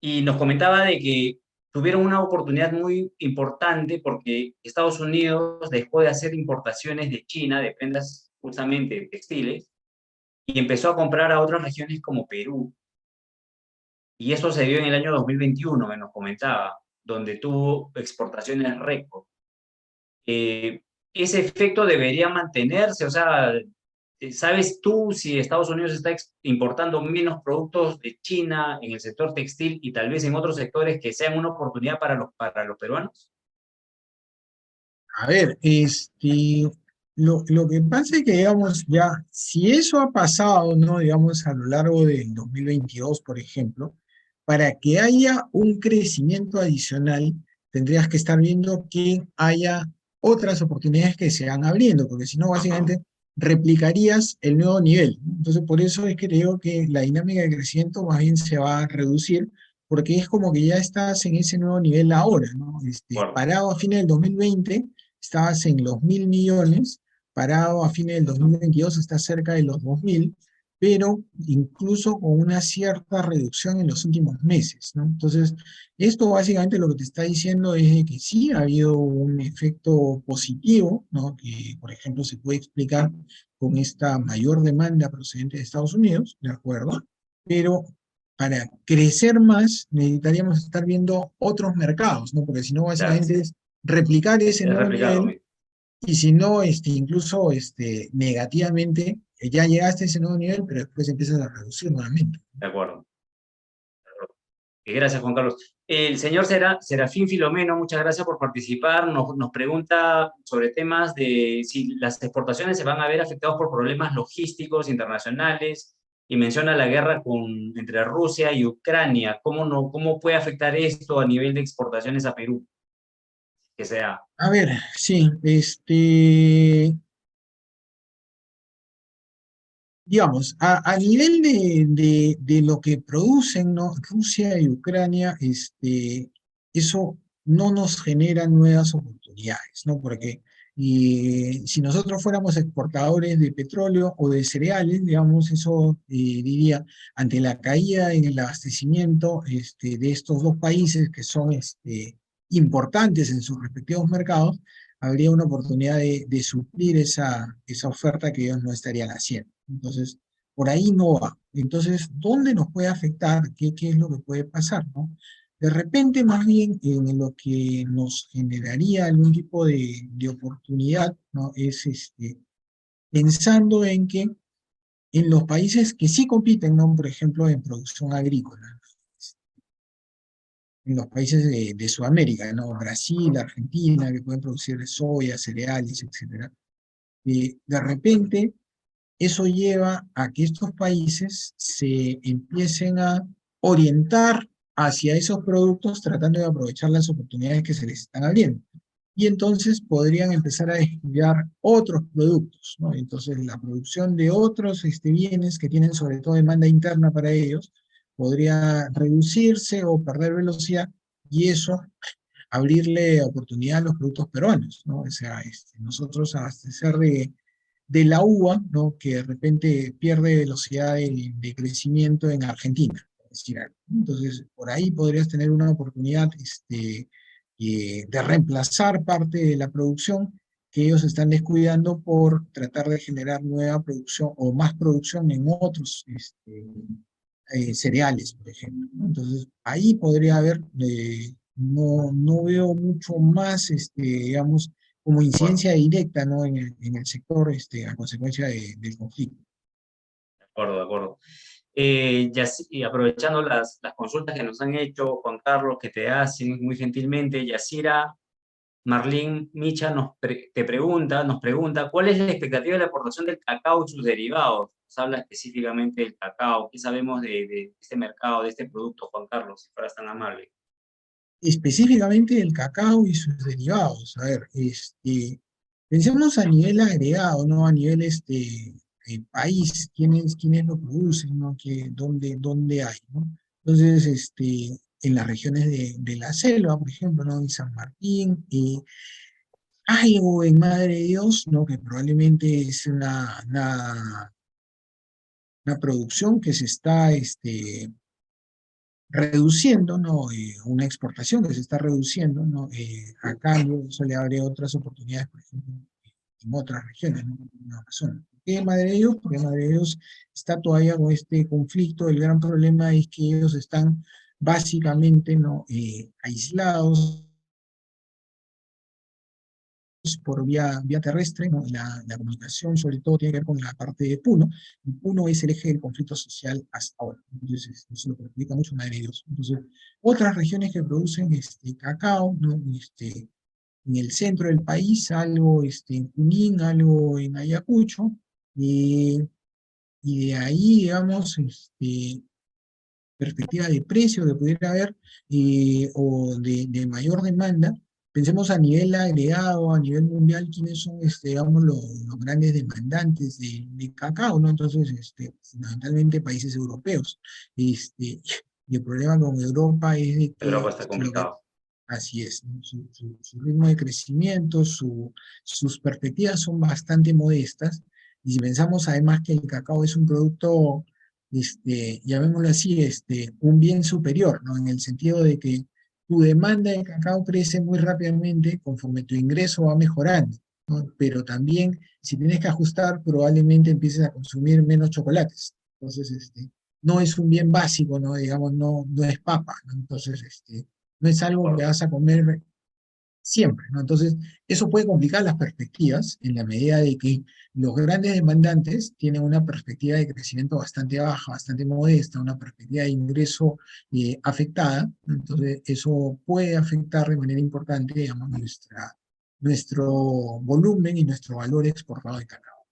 Y nos comentaba de que tuvieron una oportunidad muy importante porque Estados Unidos dejó de hacer importaciones de China de prendas justamente textiles y empezó a comprar a otras regiones como Perú. Y eso se dio en el año 2021, me nos comentaba, donde tuvo exportaciones récord. eh, ese efecto debería mantenerse, o sea, ¿sabes tú si Estados Unidos está importando menos productos de China en el sector textil y tal vez en otros sectores que sean una oportunidad para los peruanos? A ver, lo que pasa es que, digamos, ya, si eso ha pasado, ¿no? Digamos, a lo largo del 2022, por ejemplo, para que haya un crecimiento adicional, tendrías que estar viendo que haya otras oportunidades que se van abriendo, porque si no, básicamente, replicarías el nuevo nivel, ¿no? Entonces, por eso es que te digo que la dinámica de crecimiento más bien se va a reducir, porque es como que ya estás en ese nuevo nivel ahora, ¿no? Bueno, Parado a fines del 2020 estabas en los 1.000 millones, parado a fines del 2022 está cerca de los 2.000, pero incluso con una cierta reducción en los últimos meses, ¿no? Entonces, esto básicamente lo que te está diciendo es de que sí ha habido un efecto positivo, ¿no? Que, por ejemplo, se puede explicar con esta mayor demanda procedente de Estados Unidos, ¿de acuerdo? Pero para crecer más necesitaríamos estar viendo otros mercados, ¿no? Porque si no, claro, básicamente es replicar ese es nuevo replicar lo nivel mismo, y si no, incluso negativamente, ya llegaste a ese nuevo nivel, pero después empiezas a reducir nuevamente. de acuerdo. Gracias, Juan Carlos. El señor Serafín Filomeno, muchas gracias por participar. Nos pregunta sobre temas de si las exportaciones se van a ver afectadas por problemas logísticos internacionales y menciona la guerra entre Rusia y Ucrania. ¿Cómo puede afectar esto a nivel de exportaciones a Perú? Que sea, A ver, sí, digamos, a nivel de lo que producen, ¿no? Rusia y Ucrania, eso no nos genera nuevas oportunidades, ¿no? Porque si nosotros fuéramos exportadores de petróleo o de cereales, digamos, eso diría, ante la caída en el abastecimiento de estos dos países que son importantes en sus respectivos mercados, habría una oportunidad de suplir esa oferta que ellos no estarían haciendo. Entonces, por ahí no va. Entonces, ¿dónde nos puede afectar? ¿Qué es lo que puede pasar, no? De repente, más bien, en lo que nos generaría algún tipo de oportunidad, ¿no? Es pensando en que en los países que sí compiten, ¿no? Por ejemplo, en producción agrícola, en los países de Sudamérica, ¿no? Brasil, Argentina, que pueden producir soya, cereales, etcétera. De repente, eso lleva a que estos países se empiecen a orientar hacia esos productos tratando de aprovechar las oportunidades que se les están abriendo. Y entonces podrían empezar a desarrollar otros productos, ¿no? Entonces la producción de otros bienes que tienen sobre todo demanda interna para ellos podría reducirse o perder velocidad y eso abrirle oportunidad a los productos peruanos, ¿no? O sea, nosotros abastecer de la uva, ¿no? Que de repente pierde velocidad de crecimiento en Argentina, por decir algo. Entonces, por ahí podrías tener una oportunidad de reemplazar parte de la producción que ellos están descuidando por tratar de generar nueva producción o más producción en otros cereales, por ejemplo, ¿no? Entonces, ahí podría haber, no veo mucho más, digamos, como de acuerdo, incidencia directa, ¿no? En el sector, a consecuencia del conflicto. de acuerdo, de acuerdo. Y aprovechando las consultas que nos han hecho, Juan Carlos, que te hacen muy gentilmente, Yacira Marlene Micha nos pregunta, ¿cuál es la expectativa de la aportación del cacao y sus derivados? Nos habla específicamente del cacao. ¿Qué sabemos de este mercado, de este producto, Juan Carlos, si fueras tan amable? Específicamente el cacao y sus derivados. A ver, pensemos a nivel agregado, ¿no? A nivel país, quiénes lo producen, ¿no? Dónde hay, ¿no? Entonces, en las regiones de la selva, por ejemplo, ¿no? En San Martín, hay algo en Madre de Dios, ¿no? Que probablemente es una producción que se está reduciendo, ¿no? Una exportación que se está reduciendo, ¿no? A cambio, eso le abre otras oportunidades, por ejemplo, en otras regiones, ¿no? En Amazonas. ¿Por qué Madre de Dios? Porque Madre de Dios está todavía con este conflicto. El gran problema es que ellos están básicamente, ¿no? Aislados es por vía terrestre, ¿no? La comunicación sobre todo tiene que ver con la parte de Puno, y Puno es el eje del conflicto social hasta ahora. Entonces, eso lo perjudica mucho Madre de Dios. Entonces, otras regiones que producen cacao, ¿no? En el centro del país, algo en Junín, algo en Ayacucho, y de ahí, digamos, perspectiva de precio que pudiera haber o de mayor demanda. Pensemos a nivel agregado, a nivel mundial, quiénes son, digamos, los grandes demandantes de cacao, ¿no? Entonces, fundamentalmente países europeos. Y el problema con Europa es de Europa que está lo que complicado. así es, ¿no? Su ritmo de crecimiento, sus perspectivas son bastante modestas. Y si pensamos además que el cacao es un producto, llamémoslo así, un bien superior, ¿no? En el sentido de que tu demanda de cacao crece muy rápidamente conforme tu ingreso va mejorando, ¿no? Pero también, si tienes que ajustar, probablemente empieces a consumir menos chocolates. Entonces, no es un bien básico, ¿no? Digamos, no es papa, ¿no? Entonces, no es De algo que acuerdo. vas a comer siempre, ¿no? Entonces, eso puede complicar las perspectivas en la medida de que los grandes demandantes tienen una perspectiva de crecimiento bastante baja, bastante modesta, una perspectiva de ingreso afectada, ¿no? Entonces, eso puede afectar de manera importante, digamos, nuestro volumen y nuestro valor exportado de cacao.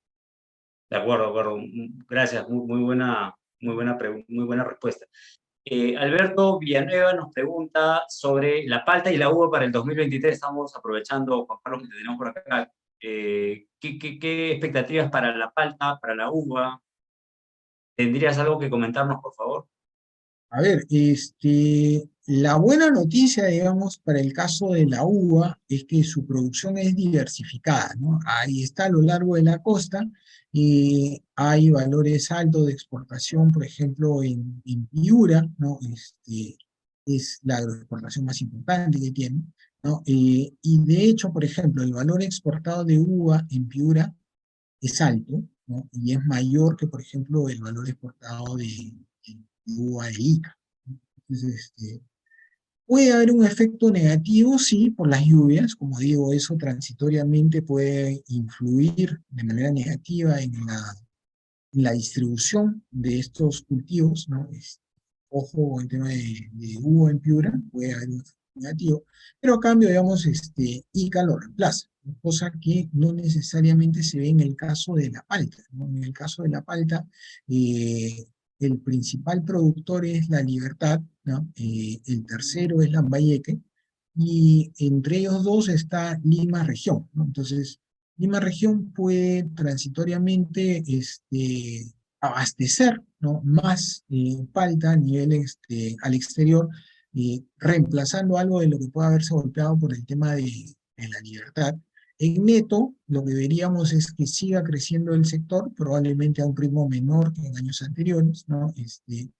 De acuerdo, de acuerdo. Gracias, muy buena respuesta. Alberto Villanueva nos pregunta sobre la palta y la uva para el 2023. Estamos aprovechando, Juan Carlos, que te tenemos por acá. ¿Qué expectativas para la palta, para la uva? ¿Tendrías algo que comentarnos, por favor? A ver, la buena noticia, digamos, para el caso de la uva es que su producción es diversificada, ¿no? Ahí está a lo largo de la costa y hay valores altos de exportación, por ejemplo, en Piura, ¿no? Es la agroexportación más importante que tiene, ¿no? Y de hecho, por ejemplo, el valor exportado de uva en Piura es alto, ¿no? Y es mayor que, por ejemplo, el valor exportado de uva de Ica. Entonces, puede haber un efecto negativo, sí, por las lluvias, como digo, eso transitoriamente puede influir de manera negativa en la distribución de estos cultivos, ¿no? Ojo, el tema de uva en Piura, puede haber un efecto negativo, pero a cambio, digamos, Ica lo reemplaza, ¿no? Cosa que no necesariamente se ve en el caso de la palta, ¿no? En el caso de la palta, eh, el principal productor es La Libertad, ¿no? El tercero es Lambayeque, y entre ellos dos está Lima Región, ¿no? Entonces, Lima Región puede transitoriamente abastecer, ¿no? Más palta a nivel al exterior, reemplazando algo de lo que puede haberse golpeado por el tema de La Libertad. En neto, lo que veríamos es que siga creciendo el sector, probablemente a un ritmo menor que en años anteriores, ¿no? Y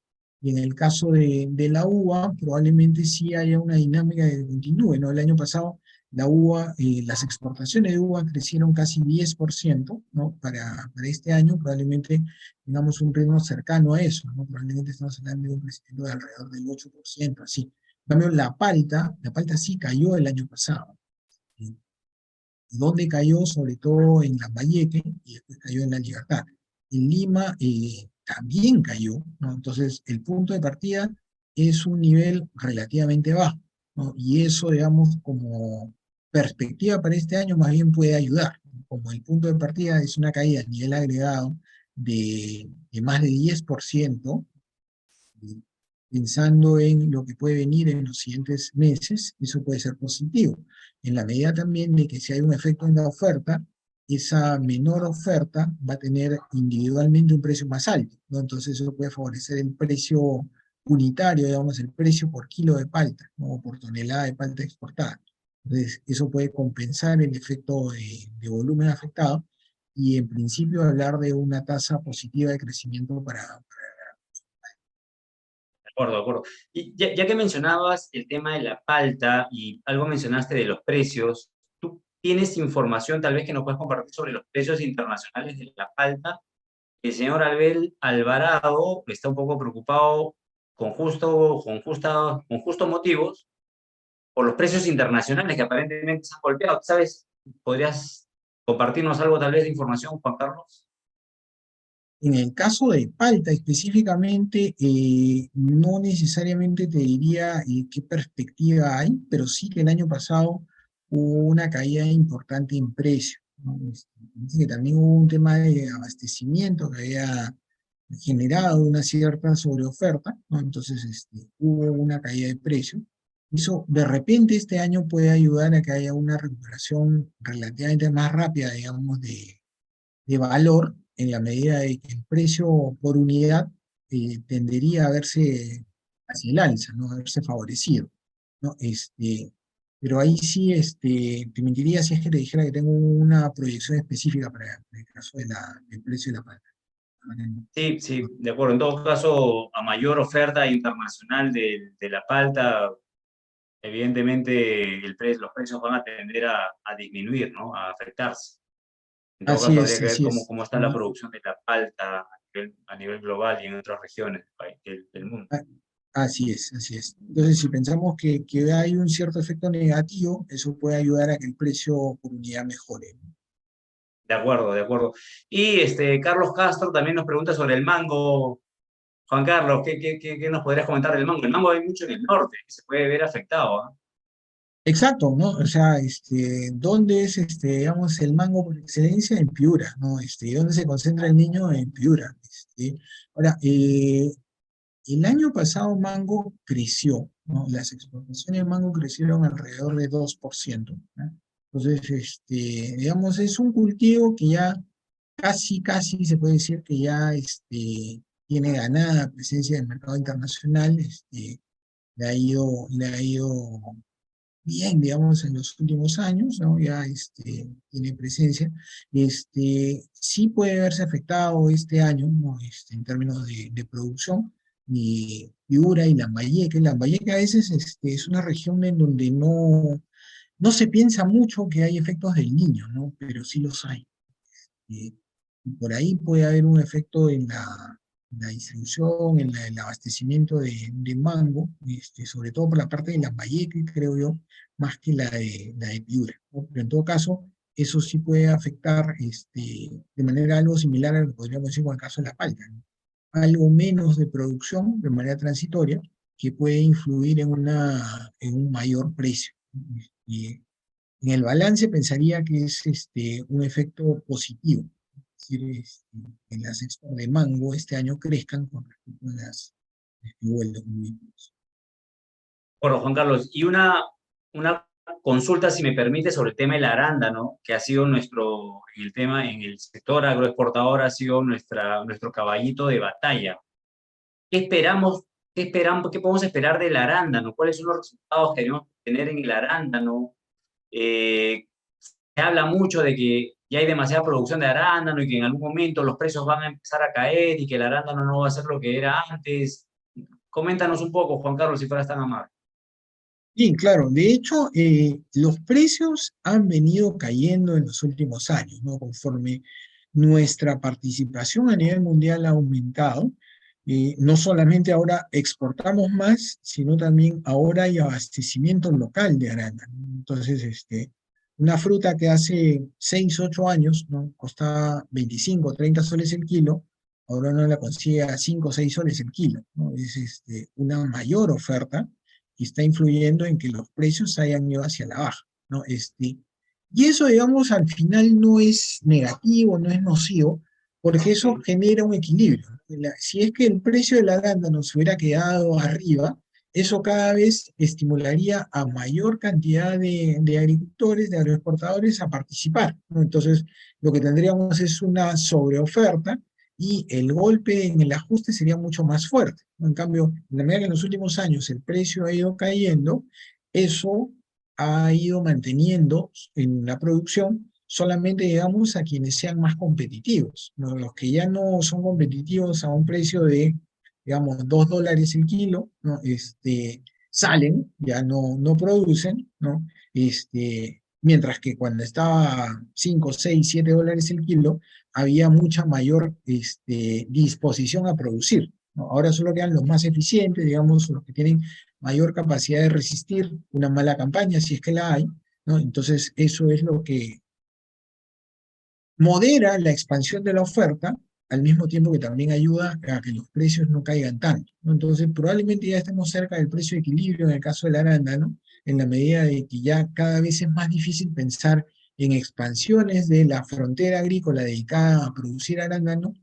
en el caso de la uva, probablemente sí haya una dinámica que continúe, ¿no? El año pasado la uva, las exportaciones de uva crecieron casi 10%, ¿no? Para este año probablemente tengamos un ritmo cercano a eso, ¿no? Probablemente estamos hablando de un crecimiento de alrededor del 8%, así. En cambio, la palta sí cayó el año pasado. ¿Sí? ¿Dónde cayó? Sobre todo en Lambayeque y después cayó en La Libertad. En Lima también cayó, ¿no? Entonces, el punto de partida es un nivel relativamente bajo, ¿no? Y eso, digamos, como perspectiva para este año, más bien puede ayudar, ¿no? Como el punto de partida es una caída a nivel agregado de más de 10%, pensando en lo que puede venir en los siguientes meses, eso puede ser positivo. En la medida también de que si hay un efecto en la oferta, esa menor oferta va a tener individualmente un precio más alto, ¿no? Entonces eso puede favorecer el precio unitario, digamos, el precio por kilo de palta, ¿no? O por tonelada de palta exportada. Entonces eso puede compensar el efecto de volumen afectado y en principio hablar de una tasa positiva de crecimiento para De acuerdo, de acuerdo. Y ya que mencionabas el tema de la palta y algo mencionaste de los precios, ¿tú tienes información tal vez que nos puedas compartir sobre los precios internacionales de la palta? El señor Albel Alvarado está un poco preocupado con justos motivos por los precios internacionales que aparentemente se han golpeado. ¿Sabes ¿Podrías compartirnos algo tal vez de información, Juan Carlos? En el caso de palta específicamente, no necesariamente te diría qué perspectiva hay, pero sí que el año pasado hubo una caída importante en precio, ¿no? Dice que también hubo un tema de abastecimiento que había generado una cierta sobreoferta, ¿no? Entonces hubo una caída de precio. Eso de repente este año puede ayudar a que haya una recuperación relativamente más rápida, digamos, de valor en la medida de que el precio por unidad tendería a verse hacia el alza, ¿no? A verse favorecido, ¿no? Pero ahí sí te mentiría si es que te dijera que tengo una proyección específica para el caso del precio de la palta. Sí, sí, de acuerdo. En todo caso, a mayor oferta internacional de la palta, evidentemente los precios van a tender a disminuir, ¿no? A afectarse. En todo Así caso, habría es, que ver así cómo, es. cómo está la producción de la palta a nivel global y en otras regiones del mundo. Ah, así es, así es. Entonces, si pensamos que hay un cierto efecto negativo, eso puede ayudar a que el precio por unidad mejore. De acuerdo, de acuerdo. Y Carlos Castro también nos pregunta sobre el mango. Juan Carlos, ¿qué nos podrías comentar del mango? El mango hay mucho en el norte, que se puede ver afectado, ¿ah? Exacto, ¿no? O sea, ¿dónde es, digamos, el mango por excelencia? En Piura, ¿no? ¿Y dónde se concentra el niño? En Piura. Ahora, el año pasado mango creció, ¿no? Las exportaciones de mango crecieron alrededor de 2%, ¿no? Entonces, digamos, es un cultivo que ya casi se puede decir que ya, tiene ganada presencia en el mercado internacional, le ha ido bien, digamos, en los últimos años, ¿no? Ya tiene presencia. Sí puede verse afectado este año, ¿no? En términos de producción, y Piura y Lambayeque. Lambayeque a veces es una región en donde no se piensa mucho que hay efectos del niño, ¿no? Pero sí los hay. Y por ahí puede haber un efecto en la distribución, en el abastecimiento de mango, sobre todo por la parte de Lambayeque, creo yo, más que la de Piura, ¿no? Pero en todo caso, eso sí puede afectar de manera algo similar a lo que podríamos decir con el caso de la palta, ¿no? Algo menos de producción de manera transitoria que puede influir en un mayor precio, ¿no? En el balance pensaría que es un efecto positivo. Es decir, que las exportaciones de mango este año crezcan con respecto a las vuelos mismos. Bueno, Juan Carlos, y una consulta, si me permite, sobre el tema del arándano, que ha sido en el sector agroexportador, ha sido nuestro caballito de batalla. ¿Qué esperamos, qué podemos esperar del arándano? ¿Cuáles son los resultados que queremos tener en el arándano? Se habla mucho de que ya hay demasiada producción de arándano y que en algún momento los precios van a empezar a caer y que el arándano no va a ser lo que era antes. Coméntanos un poco, Juan Carlos, si fueras tan amable. Sí, claro. De hecho, los precios han venido cayendo en los últimos años, ¿no? Conforme nuestra participación a nivel mundial ha aumentado, no solamente ahora exportamos más, sino también ahora hay abastecimiento local de arándano. Entonces, una fruta que hace 6, 8 años, ¿no? Costaba 25, 30 soles el kilo, ahora no la consigue a 5, 6 soles el kilo, ¿no? Es una mayor oferta y está influyendo en que los precios hayan ido hacia la baja, ¿no? Y eso, digamos, al final no es negativo, no es nocivo, porque eso Sí. genera un equilibrio. Si es que el precio del arándano se hubiera quedado arriba, eso cada vez estimularía a mayor cantidad de agricultores, de agroexportadores a participar, ¿no? Entonces, lo que tendríamos es una sobreoferta y el golpe en el ajuste sería mucho más fuerte, ¿no? En cambio, en la medida que en los últimos años el precio ha ido cayendo, eso ha ido manteniendo en la producción solamente, digamos, a quienes sean más competitivos, ¿no? Los que ya no son competitivos a un precio de, digamos, $2 el kilo, ¿no? Salen, ya no producen, ¿no? Mientras que cuando estaba 5, 6, $7 el kilo, había mucha mayor disposición a producir, ¿no? Ahora solo quedan los más eficientes, digamos, los que tienen mayor capacidad de resistir una mala campaña, si es que la hay, ¿no? Entonces, eso es lo que modera la expansión de la oferta, al mismo tiempo que también ayuda a que los precios no caigan tanto, ¿no? Entonces, probablemente ya estemos cerca del precio de equilibrio en el caso del arándano, en la medida de que ya cada vez es más difícil pensar en expansiones de la frontera agrícola dedicada a producir arándano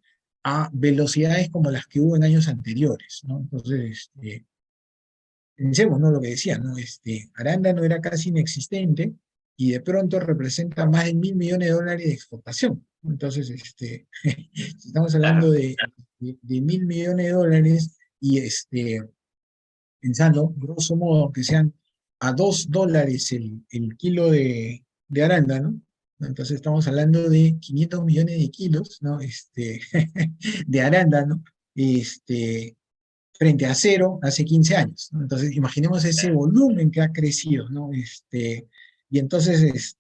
a velocidades como las que hubo en años anteriores, ¿no? Entonces, pensemos, ¿no? Lo que decía, ¿no? Arándano era casi inexistente y de pronto representa más de $1.000 millones de exportación. Entonces, si estamos hablando Claro, de $1.000 millones y pensando, grosso modo, que sean a $2 el kilo de arándano, ¿no? Entonces estamos hablando de 500 millones de kilos, ¿no? De arándano, este, frente a cero hace 15 años, ¿no? Entonces, imaginemos ese claro. volumen que ha crecido, ¿no? Y entonces,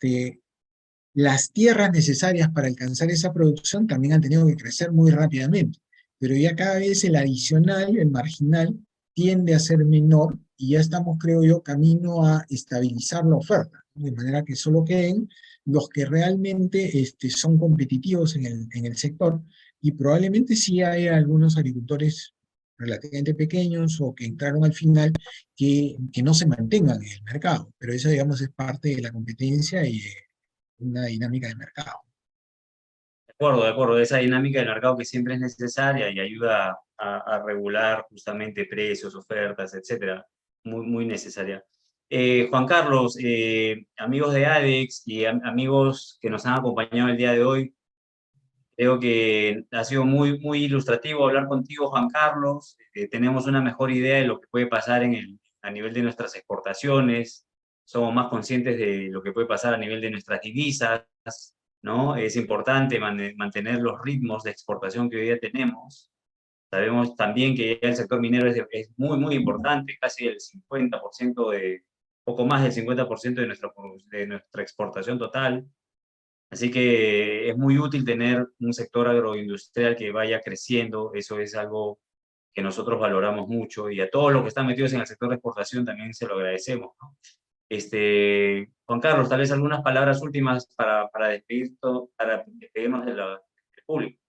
las tierras necesarias para alcanzar esa producción también han tenido que crecer muy rápidamente, pero ya cada vez el adicional, el marginal, tiende a ser menor y ya estamos, creo yo, camino a estabilizar la oferta, ¿no? De manera que solo queden los que realmente son competitivos en el sector y probablemente sí hay algunos agricultores relativamente pequeños o que entraron al final que no se mantengan en el mercado, pero eso, digamos, es parte de la competencia y una dinámica de mercado. De acuerdo, esa dinámica del mercado que siempre es necesaria y ayuda a regular justamente precios, ofertas, etcétera, muy, muy necesaria. Juan Carlos, amigos de ADEX y amigos que nos han acompañado el día de hoy, creo que ha sido muy, muy ilustrativo hablar contigo, Juan Carlos. Tenemos una mejor idea de lo que puede pasar a nivel de nuestras exportaciones. Somos más conscientes de lo que puede pasar a nivel de nuestras divisas, ¿no? Es importante mantener los ritmos de exportación que hoy día tenemos. Sabemos también que ya el sector minero es muy, muy importante, casi el 50% poco más del 50% de nuestra exportación total. Así que es muy útil tener un sector agroindustrial que vaya creciendo, eso es algo que nosotros valoramos mucho y a todos los que están metidos en el sector de exportación también se lo agradecemos, ¿no? Juan Carlos, tal vez algunas palabras últimas para despedirnos del público.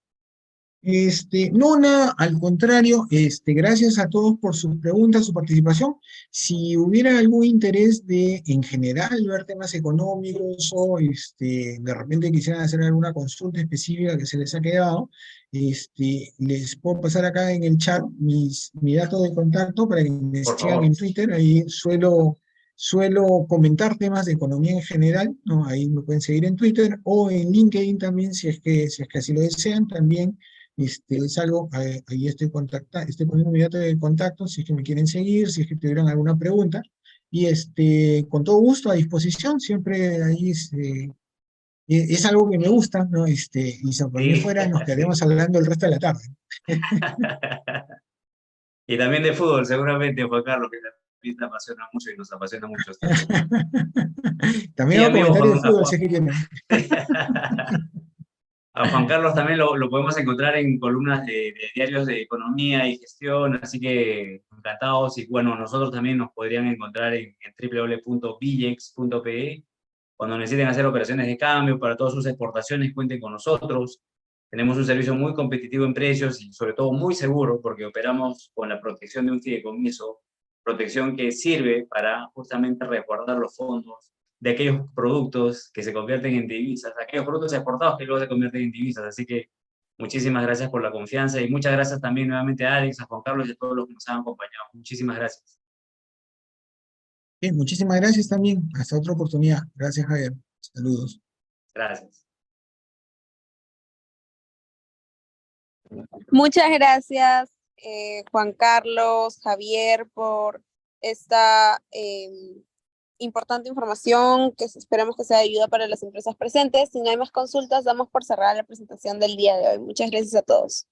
No, nada, al contrario, gracias a todos por sus preguntas, su participación. Si hubiera algún interés en general, ver temas económicos o de repente quisieran hacer alguna consulta específica que se les ha quedado, les puedo pasar acá en el chat mi dato de contacto para que me Por sigan favor. en Twitter. Ahí suelo comentar temas de economía en general, ¿no? Ahí me pueden seguir en Twitter o en LinkedIn también, si es que así lo desean, también. Es algo, ahí estoy poniendo mi dato de contacto, si es que me quieren seguir, si es que tuvieran alguna pregunta, y con todo gusto a disposición, siempre ahí es algo que me gusta, ¿no? Y si por mí Sí, fuera, nos sí. quedaríamos hablando el resto de la tarde. Y también de fútbol, seguramente, Juan Carlos, que también te apasiona mucho y nos apasiona mucho este tema. También Sí, hago amigo comentarios de Juan, fútbol, si es que quieren. A Juan Carlos también lo podemos encontrar en columnas de diarios de economía y gestión, así que encantados. Y bueno, nosotros también nos podrían encontrar en www.billex.pe. Cuando necesiten hacer operaciones de cambio para todas sus exportaciones, cuenten con nosotros. Tenemos un servicio muy competitivo en precios y sobre todo muy seguro porque operamos con la protección de un fideicomiso, protección que sirve para justamente resguardar los fondos de aquellos productos que se convierten en divisas, aquellos productos exportados que luego se convierten en divisas. Así que muchísimas gracias por la confianza y muchas gracias también nuevamente a Alex, a Juan Carlos y a todos los que nos han acompañado. Muchísimas gracias. Bien, muchísimas gracias también. Hasta otra oportunidad. Gracias, Javier. Saludos. Gracias. Muchas gracias, Juan Carlos, Javier, por esta importante información que esperamos que sea de ayuda para las empresas presentes. Si no hay más consultas, damos por cerrada la presentación del día de hoy. Muchas gracias a todos.